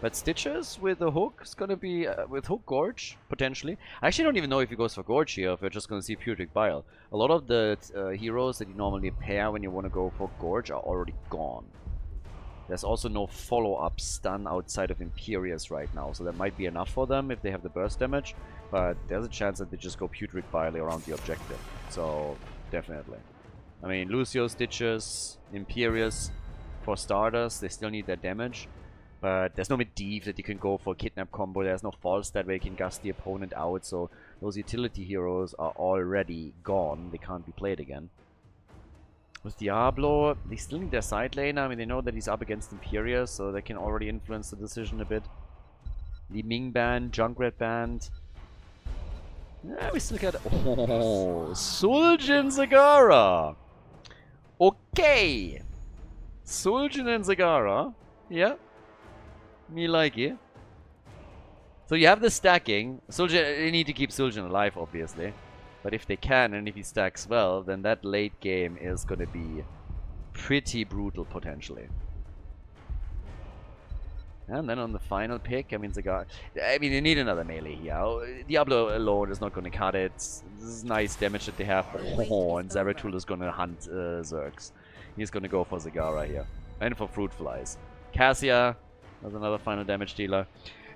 But Stitches with a hook is going to be with Hook Gorge, potentially. I actually don't even know if he goes for Gorge here, if we're just going to see Putrid Bile. A lot of the heroes that you normally pair when you want to go for Gorge are already gone. There's also no follow-up stun outside of Imperius right now, so that might be enough for them if they have the burst damage. But there's a chance that they just go Putrid Bile around the objective. So, definitely. I mean, Lucio, Stitches, Imperius, for starters, they still need their damage. But there's no Medivh that you can go for a Kidnap combo. There's no Falstad where you can gust the opponent out. So those utility heroes are already gone. They can't be played again. With Diablo, they still need their side laner. I mean, they know that he's up against Imperius, so they can already influence the decision a bit. Li Ming band, Junkrat band. Yeah, we still got... Oh, Suljin Zagara. Okay. Suljin and Zagara. Yeah. Me like it. So you have the stacking. Suljin, they need to keep Suljin alive, obviously. But if they can, and if he stacks well, then that late game is going to be pretty brutal, potentially. And then on the final pick, I mean, Zagara... I mean, they need another melee here. Diablo alone is not going to cut it. This is nice damage that they have. Oh, and Zeratul is going to hunt Zergs. He's going to go for Zagara here. And for Fruit Flies. Cassia... That's another final damage dealer.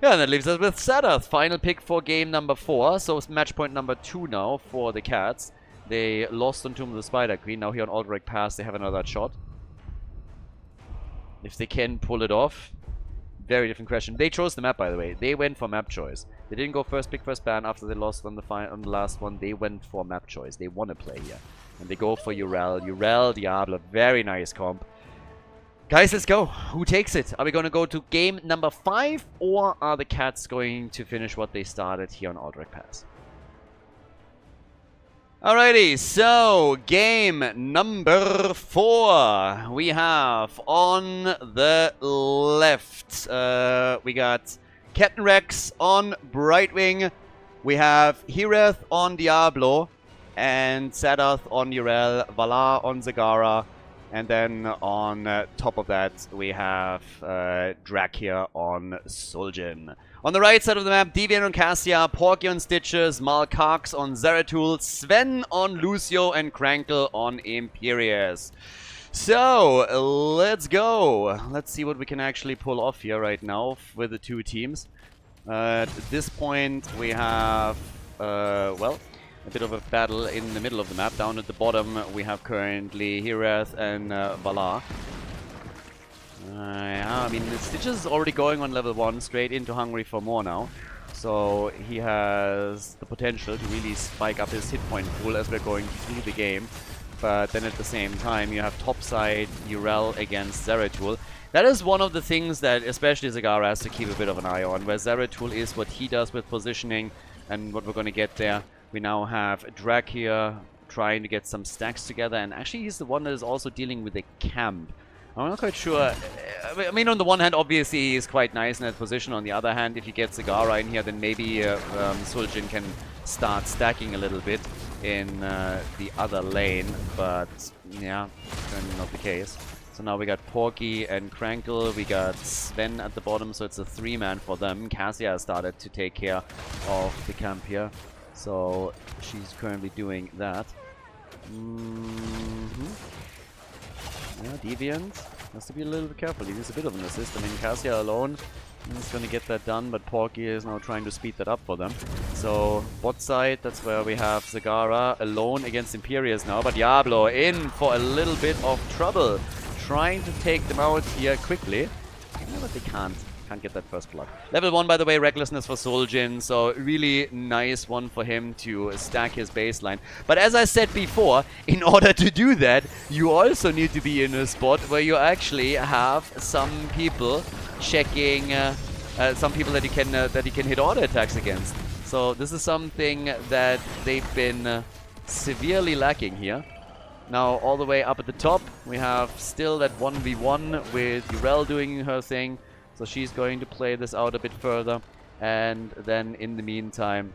Yeah, and that leaves us with Sadath. Final pick for game number 4. So it's match point number 2 now for the Cats. They lost on Tomb of the Spider Queen. Now here on Alderac Pass they have another shot. If they can pull it off. Very different question. They chose the map, by the way. They went for map choice. They didn't go first pick, first ban after they lost on the last one. They went for map choice. They want to play here. And they go for Urel. Urel, Diablo. Very nice comp. Guys, let's go. Who takes it? Are we going to go to game number 5? Or are the Cats going to finish what they started here on Alderac Pass? Alrighty, so game number 4. We have on the left, we got Captain Rex on Brightwing. We have Hireth on Diablo. And Sadath on Urel. Valar on Zagara. And then on top of that, we have Drakia on Suljin. On the right side of the map, Deviant on Cassia, Porky on Stitches, Malkarx on Zeratul, Sven on Lucio, and Krankle on Imperius. So, let's go. Let's see what we can actually pull off here right now with the two teams. At this point, we have, well... a bit of a battle in the middle of the map. Down at the bottom, we have currently Hireth and Valar. Yeah, I mean, Stitches is already going on level 1, straight into Hungry for More now. So he has the potential to really spike up his hit point pool as we're going through the game. But then at the same time, you have topside Urel against Zeratul. That is one of the things that especially Zagara has to keep a bit of an eye on, where Zeratul is what he does with positioning and what we're going to get there. We now have Drak here trying to get some stacks together, and actually he's the one that is also dealing with the camp. I'm not quite sure. I mean, on the one hand, obviously he's quite nice in that position. On the other hand, if you get Zagara in here, then maybe Suljin can start stacking a little bit in the other lane. But yeah, certainly not the case. So now we got Porky and Krankle. We got Sven at the bottom, so it's a 3-man for them. Cassia started to take care of the camp here. So she's currently doing that. Yeah, Deviant has to be a little bit careful. He needs a bit of an assist. I mean, Cassia alone is going to get that done, but Porky is now trying to speed that up for them. So, bot side, that's where we have Zagara alone against Imperius now. But Diablo in for a little bit of trouble. Trying to take them out here quickly. Yeah, but they can't get that first blood. Level 1, by the way, Recklessness for Soljin. So, really nice one for him to stack his baseline. But as I said before, in order to do that, you also need to be in a spot where you actually have some people checking... some people that you can hit auto attacks against. So this is something that they've been severely lacking here. Now all the way up at the top, we have still that 1v1 with Urel doing her thing. So she's going to play this out a bit further. And then in the meantime,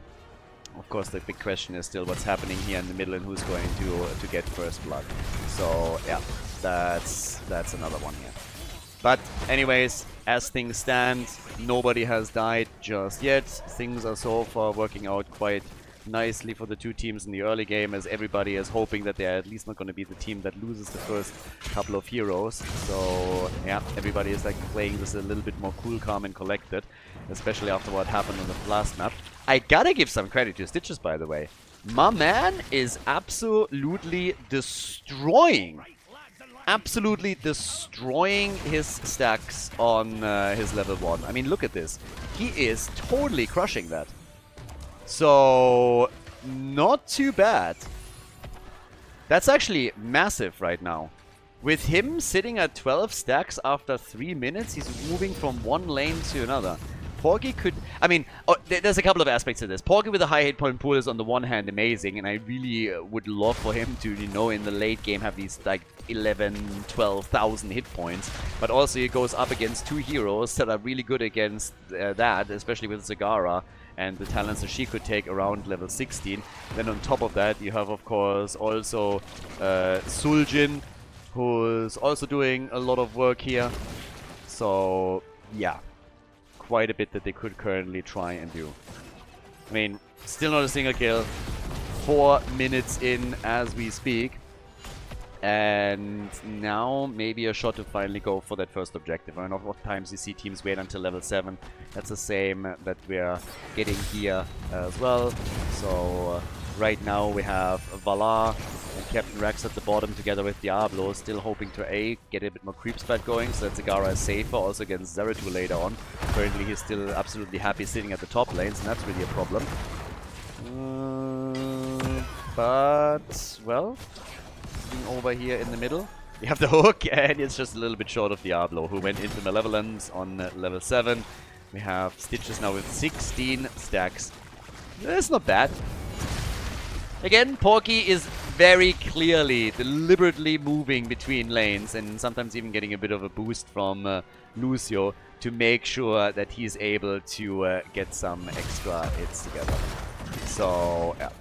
of course, the big question is still what's happening here in the middle and who's going to get first blood. So yeah, that's another one here. But anyways, as things stand, nobody has died just yet. Things are so far working out quite nicely for the two teams in the early game, as everybody is hoping that they're at least not going to be the team that loses the first couple of heroes. So yeah, everybody is like playing this a little bit more cool, calm and collected, especially after what happened on the last map. I gotta give some credit to Stitches, by the way. My man is absolutely destroying his stacks on his level 1. I mean, look at this. He is totally crushing that. So, not too bad. That's actually massive right now. With him sitting at 12 stacks after 3 minutes, he's moving from one lane to another. Porky could... I mean, there's a couple of aspects to this. Porky with a high hit point pool is on the one hand amazing, and I really would love for him to, you know, in the late game have these like 11, 12,000 hit points. But also he goes up against two heroes that are really good against that, especially with Zagara and the talents that she could take around level 16. Then on top of that, you have, of course, also Suljin, who's also doing a lot of work here. So, yeah. Quite a bit that they could currently try and do. I mean, still not a single kill. 4 minutes in as we speak. And now maybe a shot to finally go for that first objective. I know what times you see teams wait until level 7. That's the same that we're getting here as well. So right now we have Valar and Captain Rex at the bottom together with Diablo, still hoping to get a bit more creep spat going so that Zagara is safer, also against Zeratul later on. Currently he's still absolutely happy sitting at the top lanes, and that's really a problem. But, well, over here in the middle, we have the hook, and it's just a little bit short of Diablo, who went into Malevolence on level 7. We have Stitches now with 16 stacks. That's not bad. Again, Porky is very clearly, deliberately moving between lanes, and sometimes even getting a bit of a boost from Lucio to make sure that he's able to get some extra hits together. So, yeah.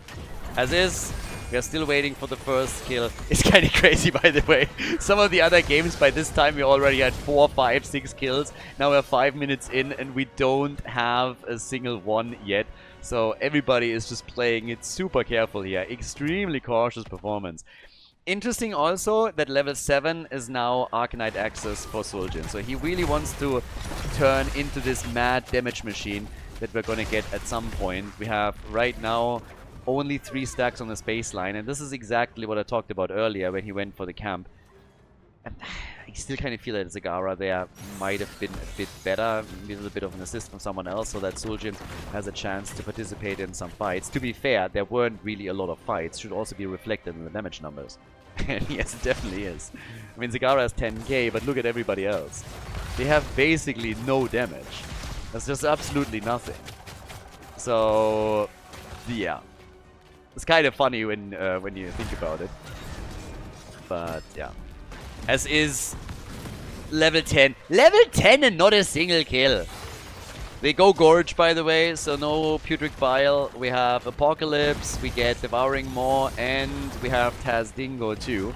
As is, we are still waiting for the first kill. It's kind of crazy, by the way. Some of the other games, by this time, we already had 4, 5, 6 kills. Now we're 5 minutes in, and we don't have a single one yet. So everybody is just playing it super careful here. Extremely cautious performance. Interesting also that level 7 is now Arcanite access for Suljin. So he really wants to turn into this mad damage machine that we're going to get at some point. We have right now only 3 stacks on this baseline, and this is exactly what I talked about earlier when he went for the camp. And I still kind of feel that Zagara there might have been a bit better, with a bit of an assist from someone else, so that Suljin has a chance to participate in some fights. To be fair, there weren't really a lot of fights. Should also be reflected in the damage numbers. And yes, it definitely is. I mean, Zagara has 10k, but look at everybody else. They have basically no damage. That's just absolutely nothing. So, yeah. It's kind of funny when you think about it. But, yeah. As is level 10. Level 10 and not a single kill. They go Gorge, by the way, so no Putrid Bile. We have Apocalypse, we get Devouring Maw, and we have Taz Dingo too.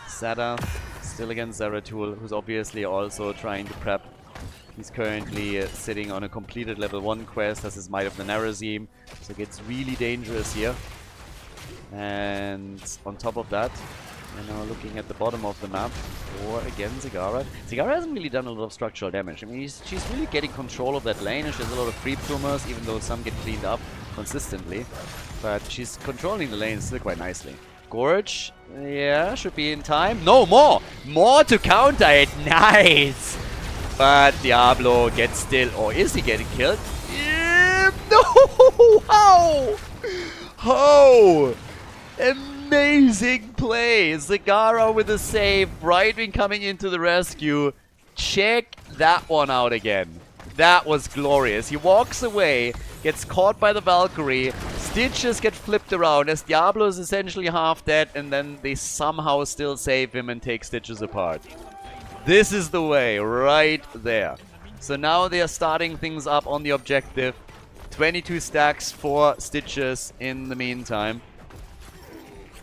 Sadath, still against Zeratul, who's obviously also trying to prep. He's currently sitting on a completed level 1 quest, has his Might of the Narazim, so it gets really dangerous here. And on top of that, And now looking at the bottom of the map for, again, Zagara. Zagara hasn't really done a lot of structural damage. I mean, she's really getting control of that lane, and she has a lot of creep tumors, even though some get cleaned up consistently. But she's controlling the lane still quite nicely. Gorge, yeah, should be in time. No, more! More to counter it. Nice! But Diablo gets still, or is he getting killed? Yeah, no! How? How? Amazing play! Zagara with a save, Brightwing coming into the rescue. Check that one out again. That was glorious. He walks away, gets caught by the Valkyrie, Stitches get flipped around as Diablo is essentially half dead, and then they somehow still save him and take Stitches apart. This is the way, right there. So now they are starting things up on the objective. 22 stacks for Stitches in the meantime.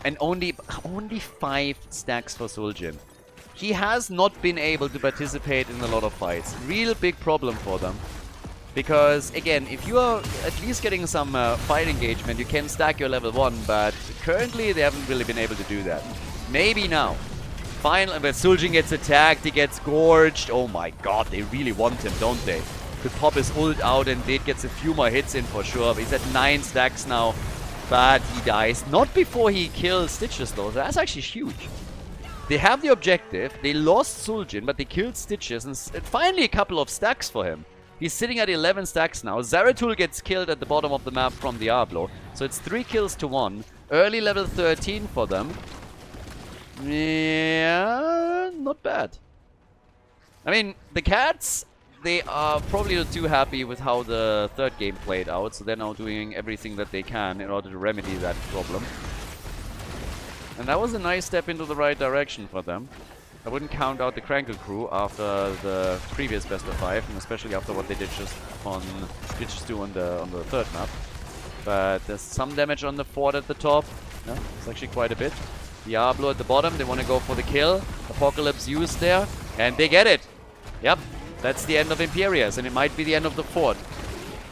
And only 5 stacks for Suljin. He has not been able to participate in a lot of fights. Real big problem for them. Because, again, if you are at least getting some fight engagement, you can stack your level 1, but currently they haven't really been able to do that. Maybe now. Finally, when Suljin gets attacked, he gets gorged. Oh my god, they really want him, don't they? Could pop his ult out and Date gets a few more hits in for sure. He's at 9 stacks now, but he dies. Not before he kills Stitches though, that's actually huge. They have the objective, they lost Suljin, but they killed Stitches, and finally a couple of stacks for him. He's sitting at 11 stacks now. Zeratul gets killed at the bottom of the map from Diablo. So it's 3 kills to 1. Early level 13 for them. Yeah, not bad. I mean, the Cats, they are probably not too happy with how the third game played out. So they're now doing everything that they can in order to remedy that problem. And that was a nice step into the right direction for them. I wouldn't count out the Krankle crew after the previous best of 5, and especially after what they did just do on the third map. But there's some damage on the fort at the top. Yeah, it's actually quite a bit. Diablo at the bottom, they want to go for the kill. Apocalypse used there, and they get it. Yep, that's the end of Imperius, and it might be the end of the fort.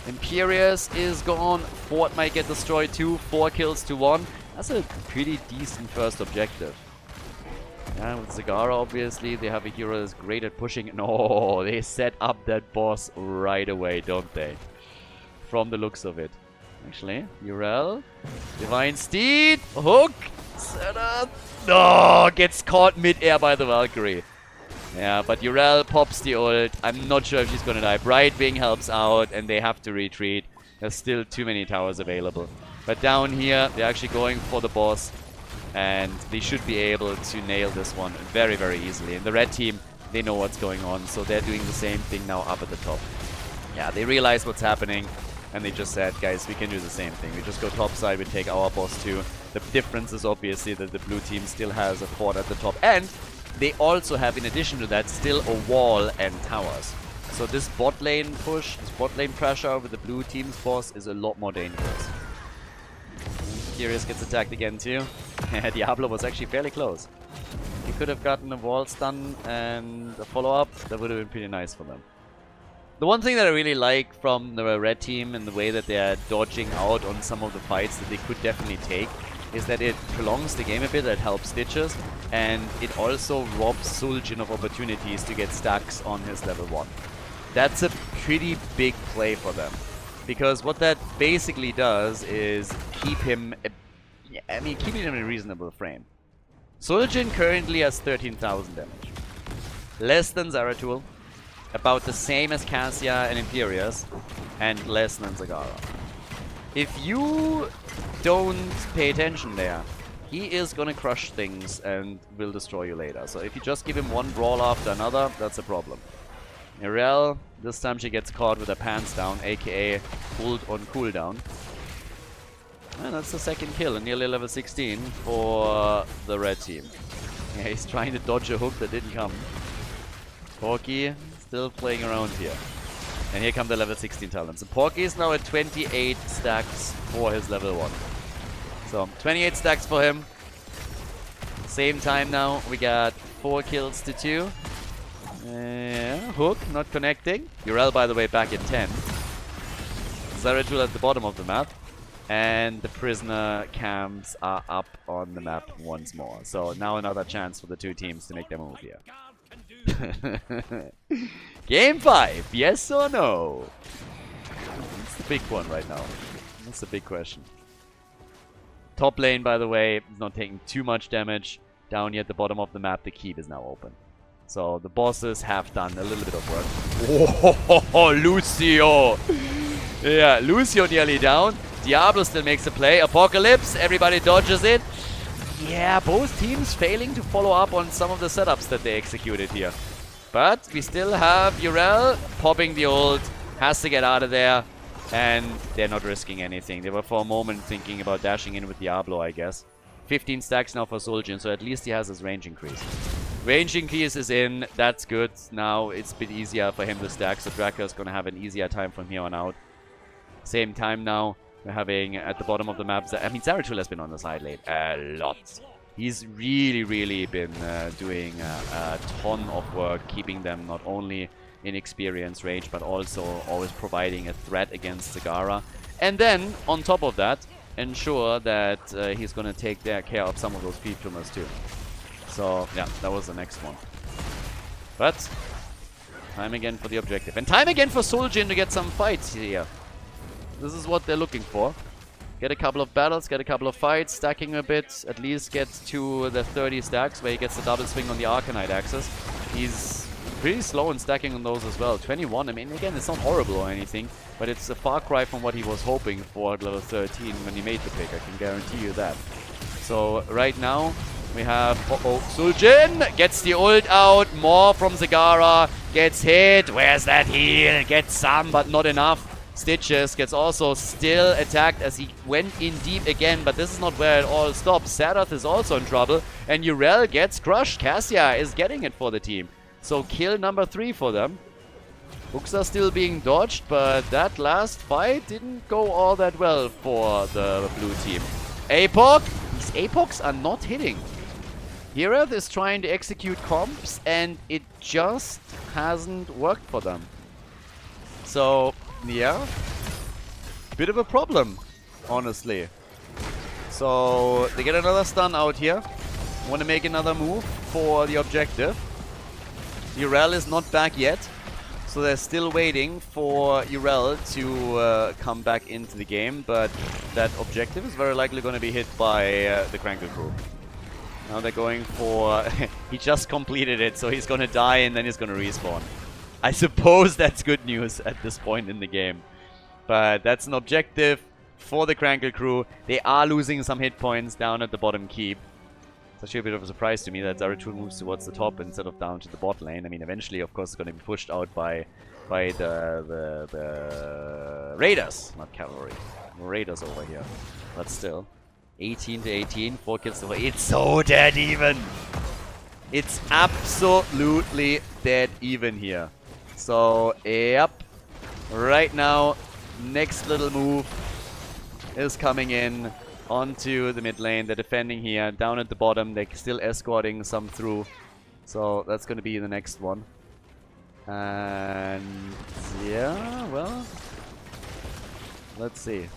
Imperius is gone. Fort might get destroyed too. 4 kills to 1. That's a pretty decent first objective. Yeah, with Zagara, obviously, they have a hero that's great at pushing. No, they set up that boss right away, don't they? From the looks of it. Actually, Urel, Divine Steed, hook, set up. No, gets caught mid-air by the Valkyrie. Yeah, but Urel pops the ult. I'm not sure if she's gonna die. Brightwing helps out, and they have to retreat. There's still too many towers available. But down here, they're actually going for the boss. And they should be able to nail this one very, very easily. And the red team, they know what's going on, so they're doing the same thing now up at the top. Yeah, they realize what's happening, and they just said, guys, we can do the same thing. We just go top side, we take our boss too. The difference is obviously that the blue team still has a fort at the top, and they also have, in addition to that, still a wall and towers. So this bot lane push, this bot lane pressure with the blue team's boss is a lot more dangerous. Curious gets attacked again too. Diablo was actually fairly close. He could have gotten a wall stun and a follow-up. That would have been pretty nice for them. The one thing that I really like from the red team and the way that they're dodging out on some of the fights that they could definitely take is that it prolongs the game a bit, it helps Stitches, and it also robs Suljin of opportunities to get stacks on his level 1. That's a pretty big play for them. Because what that basically does is keep him, keeping him in a reasonable frame. Suljin currently has 13,000 damage. Less than Zeratul, about the same as Cassia and Imperius, and less than Zagara. If you don't pay attention there, he is gonna crush things and will destroy you later. So if you just give him one brawl after another, that's a problem. Irel, this time she gets caught with her pants down, aka pulled on cooldown. And that's the second kill, and nearly level 16 for the red team. Yeah, he's trying to dodge a hook that didn't come. Porky still playing around here. And here come the level 16 talents. And Porky is now at 28 stacks for his level 1. So 28 stacks for him. Same time now, we got 4 kills to 2. Hook, not connecting. Urel, by the way, back at 10. Zeratul at the bottom of the map. And the prisoner camps are up on the map once more. So now another chance for the two teams to make their move here. Game 5, yes or no? It's the big one right now. That's the big question. Top lane, by the way, is not taking too much damage. Down here at the bottom of the map, the keep is now open. So the bosses have done a little bit of work. Oh, Lucio! Yeah, Lucio nearly down. Diablo still makes a play. Apocalypse, everybody dodges it. Yeah, both teams failing to follow up on some of the setups that they executed here. But we still have Urel popping the ult. Has to get out of there. And they're not risking anything. They were for a moment thinking about dashing in with Diablo, I guess. 15 stacks now for Zul'jin, so at least he has his range increase. Range increase is in. That's good. Now it's a bit easier for him to stack, so Draka is going to have an easier time from here on out. Same time now. We're having at the bottom of the map, I mean, Zeratul has been on the side lane a lot. He's really been doing a ton of work, keeping them not only in experience range, but also always providing a threat against Zagara. And then, on top of that, ensure that he's going to take care of some of those creep tumors too. So, yeah, that was the next one. But, time again for the objective. And time again for Zul'jin to get some fights here. This is what they're looking for. Get a couple of battles, get a couple of fights, stacking a bit, at least get to the 30 stacks where he gets the double swing on the Arcanite axis. He's pretty slow in stacking on those as well. 21, I mean, again, it's not horrible or anything, but it's a far cry from what he was hoping for at level 13 when he made the pick, I can guarantee you that. So, right now, we have, Zul'jin gets the ult out, more from Zagara, gets hit, where's that heal? Gets some, but not enough. Stitches gets also still attacked as he went in deep again, but this is not where it all stops. Sadath is also in trouble, and Urel gets crushed. Cassia is getting it for the team. So kill number 3 for them. Hooks are still being dodged, but that last fight didn't go all that well for the blue team. Apoc! These Apocs are not hitting. Herath is trying to execute comps, and it just hasn't worked for them. So, yeah, bit of a problem, honestly. So, they get another stun out here. Want to make another move for the objective. Urel is not back yet, so they're still waiting for Urel to come back into the game, but that objective is very likely going to be hit by the Krankle crew. Now they're going for... he just completed it, so he's going to die and then he's going to respawn. I suppose that's good news at this point in the game. But that's an objective for the Krankle crew. They are losing some hit points down at the bottom keep. It's actually a bit of a surprise to me that Zeratul moves towards the top instead of down to the bot lane. I mean, eventually, of course, it's going to be pushed out by the Raiders. Not cavalry. Raiders over here. But still. 18 to 18. 4 kills over. It's so dead even. It's absolutely dead even here. So, yep. Right now, next little move is coming in onto the mid lane. They're defending here. Down at the bottom, they're still escorting some through. So, that's going to be the next one. And yeah, well, let's see.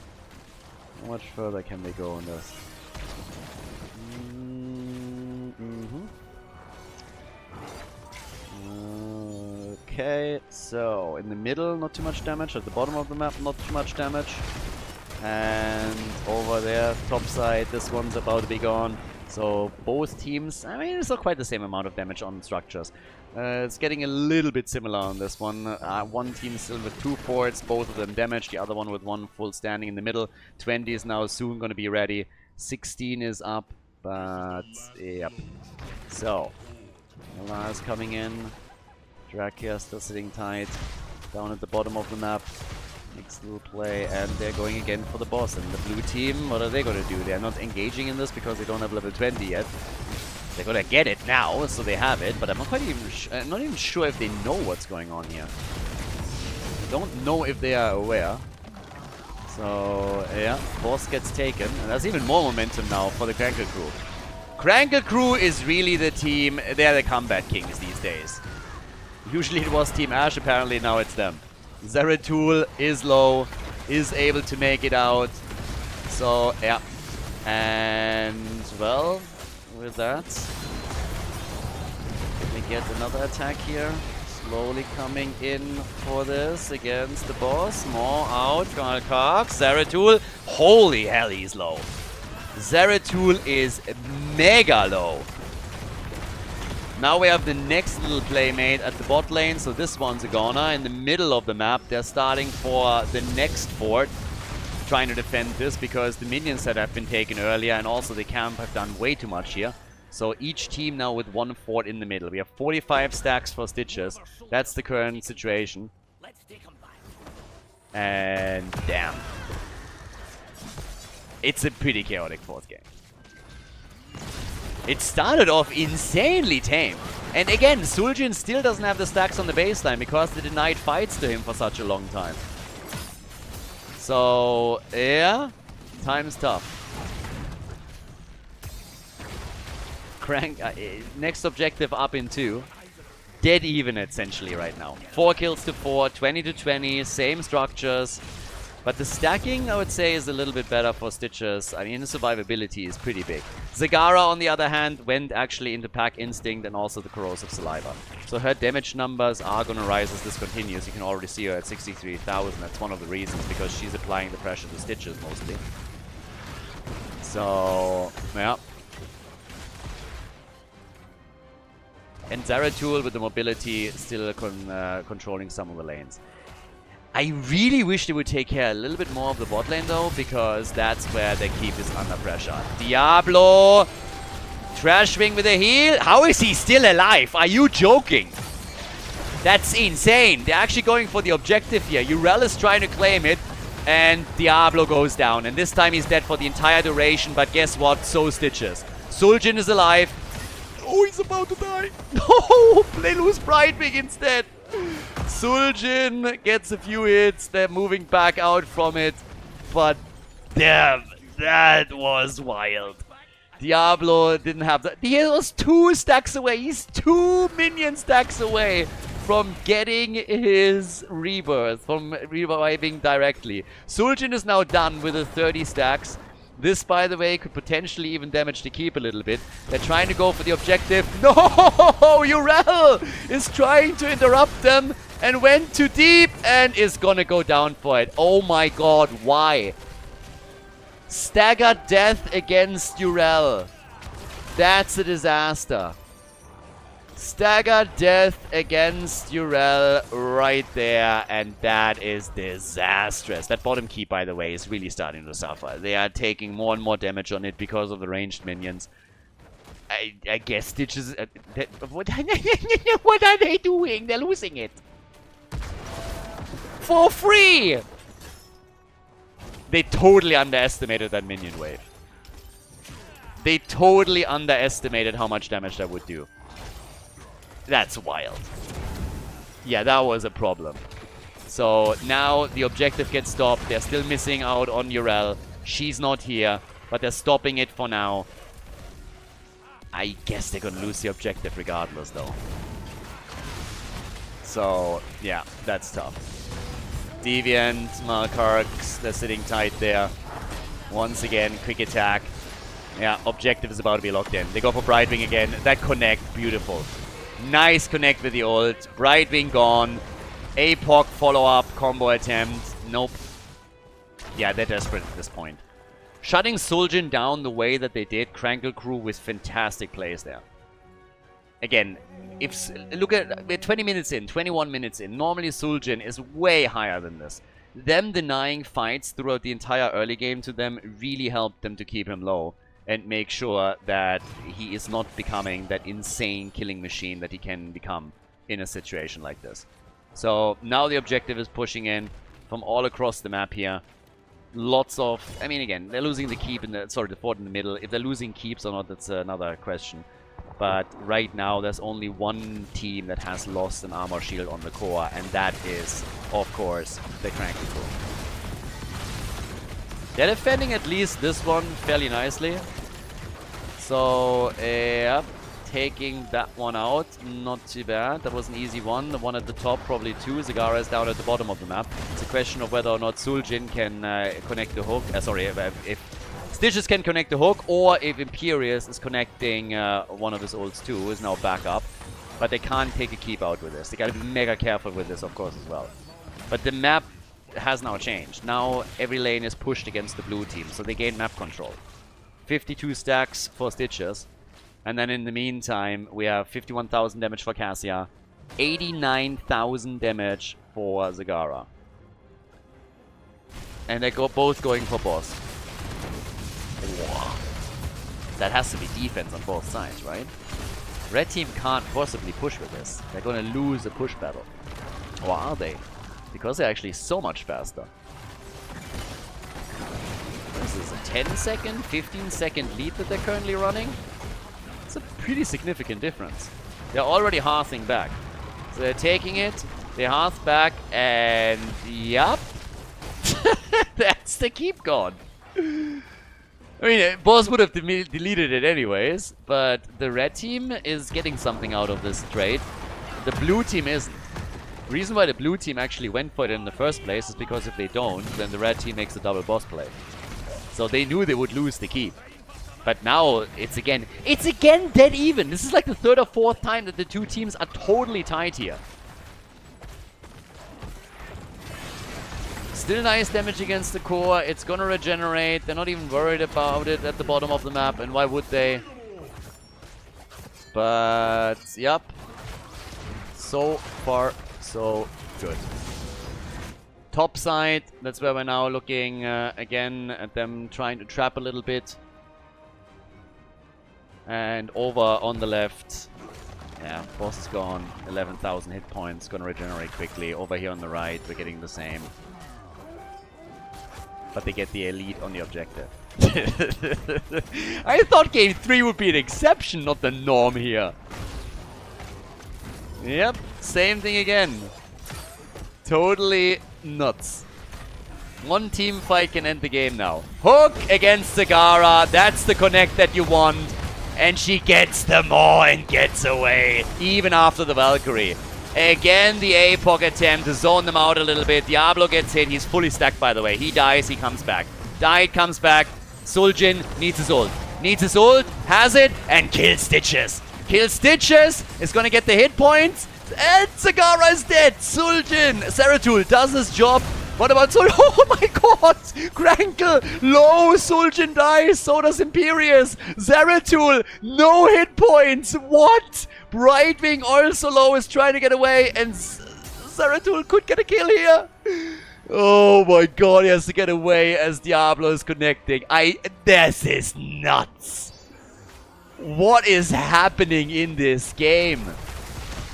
How much further can they go on this? Okay, so in the middle, not too much damage. At the bottom of the map, not too much damage. And over there, top side, this one's about to be gone. So both teams, I mean, it's not quite the same amount of damage on structures. It's getting a little bit similar on this one. One team still with 2 forts, both of them damaged. The other one with 1 full standing in the middle. 20 is now soon going to be ready. 16 is up, but yep. So, Ella is coming in. Drakia still sitting tight. Down at the bottom of the map. Next little play, and they're going again for the boss. And the blue team, what are they going to do? They're not engaging in this because they don't have level 20 yet. They're going to get it now, so they have it, but I'm not even sure if they know what's going on here. I don't know if they are aware. So, yeah, boss gets taken. And there's even more momentum now for the Krankle crew. Krankle crew is really the team, they're the combat kings these days. Usually it was Team Ash, apparently now it's them. Zeratul is low, is able to make it out. So, yeah. And, well, with that, we get another attack here. Slowly coming in for this against the boss. More out. Cox. Zeratul. Holy hell, he's low. Zeratul is mega low. Now we have the next little playmate at the bot lane. So this one's a goner in the middle of the map. They're starting for the next fort. Trying to defend this because the minions that have been taken earlier and also the camp have done way too much here. So each team now with one fort in the middle. We have 45 stacks for Stitches. That's the current situation. And damn. It's a pretty chaotic fourth game. It started off insanely tame. And again, Suljin still doesn't have the stacks on the baseline because they denied fights to him for such a long time. So, yeah, time's tough. Next objective up in 2. Dead even essentially right now. 4 kills to 4, 20 to 20, same structures. But the stacking, I would say, is a little bit better for Stitches. I mean, the survivability is pretty big. Zagara, on the other hand, went actually into Pack Instinct and also the Corrosive Saliva. So her damage numbers are going to rise as this continues. You can already see her at 63,000. That's one of the reasons, because she's applying the pressure to Stitches mostly. So, yeah. And Zeratul with the mobility still controlling some of the lanes. I really wish they would take care a little bit more of the bot lane though, because that's where their keep is under pressure. Diablo! Trashwing with a heal? How is he still alive? Are you joking? That's insane. They're actually going for the objective here. Urel is trying to claim it, and Diablo goes down. And this time he's dead for the entire duration, but guess what? So Stitches. Suljin is alive. Oh, he's about to die. No! They lose Brightwing instead. Suljin gets a few hits. They're moving back out from it. But damn, that was wild. Diablo didn't have that. He was 2 stacks away. He's 2 minion stacks away from getting his rebirth, from reviving directly. Suljin is now done with the 30 stacks. This, by the way, could potentially even damage the keep a little bit. They're trying to go for the objective. No! Urel is trying to interrupt them and went too deep and is gonna go down for it. Oh my god, why? Stagger death against Urel. That's a disaster. Stagger death against Urel right there, and that is disastrous. That bottom keep, by the way, is really starting to suffer. They are taking more and more damage on it because of the ranged minions. I guess Stitches... what are they doing? They're losing it. For free! They totally underestimated that minion wave. They totally underestimated how much damage that would do. That's wild. Yeah, that was a problem. So now the objective gets stopped. They're still missing out on Urel. She's not here, but they're stopping it for now. I guess they're gonna lose the objective regardless, though. So, yeah, that's tough. Deviant, Malkarks, they're sitting tight there. Once again, quick attack. Yeah, objective is about to be locked in. They go for Brightwing again. That connect, beautiful. Nice connect with the ult. Brightwing gone. APOC follow-up combo attempt. Nope. Yeah, they're desperate at this point. Shutting Suljin down the way that they did, Krankle Krew with fantastic plays there. Again, look at we're 20 minutes in, 21 minutes in. Normally Suljin is way higher than this. Them denying fights throughout the entire early game to them really helped them to keep him low and make sure that he is not becoming that insane killing machine that he can become in a situation like this. So now the objective is pushing in from all across the map here. Lots of, I mean, again, they're losing the keep in the, sorry, the fort in the middle. If they're losing keeps or not, that's another question. But right now, there's only one team that has lost an armor shield on the core, and that is, of course, the Krankle Krew. They're defending at least this one fairly nicely. So, yeah, taking that one out. Not too bad. That was an easy one. The one at the top probably too. Zagara is down at the bottom of the map. It's a question of whether or not Suljin can connect the hook. Sorry, if Stitches can connect the hook, or if Imperius is connecting one of his ults too, who is now back up. But they can't take a keep out with this. They gotta be mega careful with this, of course, as well. But the map has now changed. Now every lane is pushed against the blue team, so they gain map control. 52 stacks for Stitches. And then in the meantime, we have 51,000 damage for Cassia, 89,000 damage for Zagara. And they're both going for boss. Wow. That has to be defense on both sides, right? Red team can't possibly push with this. They're gonna lose a push battle. Or are they? Because they're actually so much faster. This is a 10-second, 15-second lead that they're currently running. It's a pretty significant difference. They're already hearthing back. So they're taking it, they hearth back, and yup. That's the keep gone. I mean, boss would have deleted it anyways, but the red team is getting something out of this trade. The blue team isn't. The reason why the blue team actually went for it in the first place is because if they don't, then the red team makes a double boss play. So they knew they would lose the keep. But now it's again dead even. This is like the third or fourth time that the two teams are totally tied here. Still nice damage against the core. It's gonna regenerate. They're not even worried about it at the bottom of the map, and why would they? But yep. So far, so good. Top side, that's where we're now looking again at them trying to trap a little bit. And over on the left, yeah, boss is gone. 11,000 hit points, gonna regenerate quickly. Over here on the right, we're getting the same. But they get the elite on the objective. I thought game 3 would be an exception, not the norm here. Yep, same thing again. Totally nuts. One team fight can end the game now. Hook against Zagara. That's the connect that you want. And she gets them all and gets away. Even after the Valkyrie. Again, the APOC attempt to zone them out a little bit. Diablo gets hit. He's fully stacked, by the way. He dies. He comes back. Died, comes back. Suljin needs his ult. Needs his ult. Has it. And kills Stitches. Kills Stitches. Is going to get the hit points. And Zagara is dead. Suljin. Zeratul does his job. What about Suljin? Oh my god! Krankle! Low! Suljin dies! So does Imperius! Zeratul! No hit points! What? Brightwing also low is trying to get away, and Zeratul could get a kill here! Oh my god, he has to get away as Diablo is connecting. This is nuts! What is happening in this game?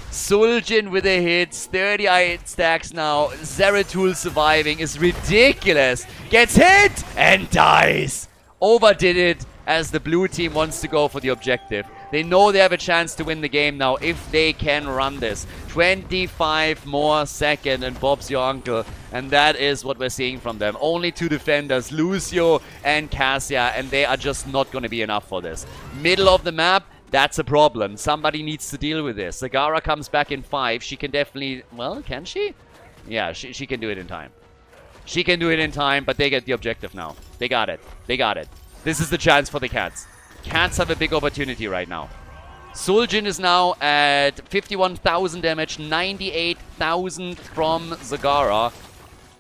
Suljin with a hit, 38 stacks now. Zeratul surviving is ridiculous. Gets hit and dies. Overdid it as the blue team wants to go for the objective. They know they have a chance to win the game now if they can run this. 25 more seconds and Bob's your uncle. And that is what we're seeing from them. Only two defenders, Lucio and Cassia, and they are just not going to be enough for this. Middle of the map. That's a problem. Somebody needs to deal with this. Zagara comes back in 5. She can definitely... Well, can she? Yeah, she can do it in time. She can do it in time, but they get the objective now. They got it. They got it. This is the chance for the Cats. Cats have a big opportunity right now. Suljin is now at 51,000 damage, 98,000 from Zagara.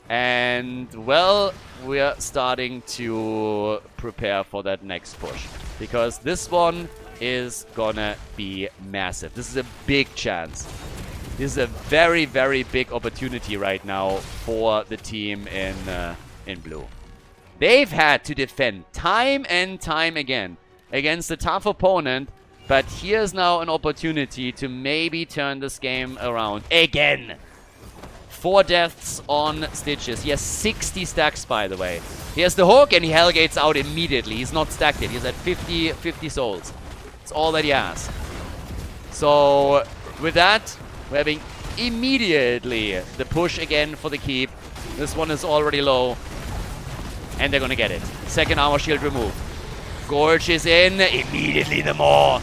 And, well, we're starting to prepare for that next push. Because this one is gonna be massive. This is a big chance. This is a very, very big opportunity right now for the team in blue. They've had to defend time and time again against a tough opponent, but here's now an opportunity to maybe turn this game around again. 4 deaths on Stitches. He has 60 stacks, by the way. He has the hook and he Hellgates out immediately. He's not stacked it. He's at 50 souls. That's all that he has. So, with that, we're having immediately the push again for the keep. This one is already low. And they're gonna get it. Second armor shield removed. Gorge is in. Immediately the maw.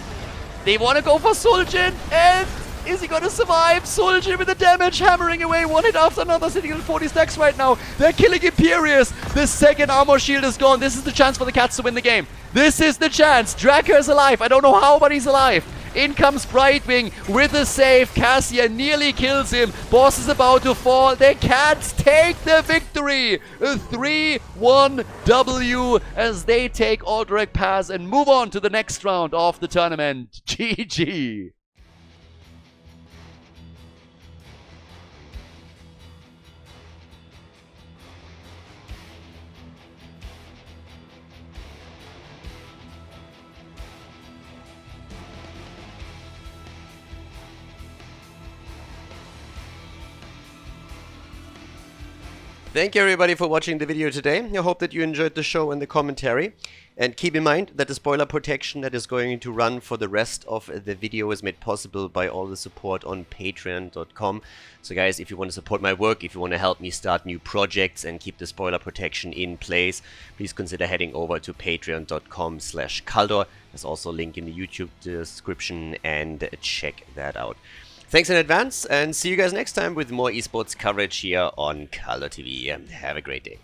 They want to go for Suljin, and is he going to survive? Suljin with the damage, hammering away one hit after another, sitting at 40 stacks right now. They're killing Imperius. The second armor shield is gone. This is the chance for the Cats to win the game. This is the chance. Draka is alive. I don't know how, but he's alive. In comes Brightwing with a save. Cassia nearly kills him. Boss is about to fall. The Cats take the victory. A 3-1 W as they take Aldrich Pass and move on to the next round of the tournament. GG.
Thank you everybody for watching the video today. I hope that you enjoyed the show and the commentary. And keep in mind that the spoiler protection that is going to run for the rest of the video is made possible by all the support on patreon.com. So guys, if you want to support my work, if you want to help me start new projects and keep the spoiler protection in place, please consider heading over to patreon.com/Khaldor. There's also a link in the YouTube description and check that out. Thanks in advance, and see you guys next time with more esports coverage here on Khaldor TV. Have a great day.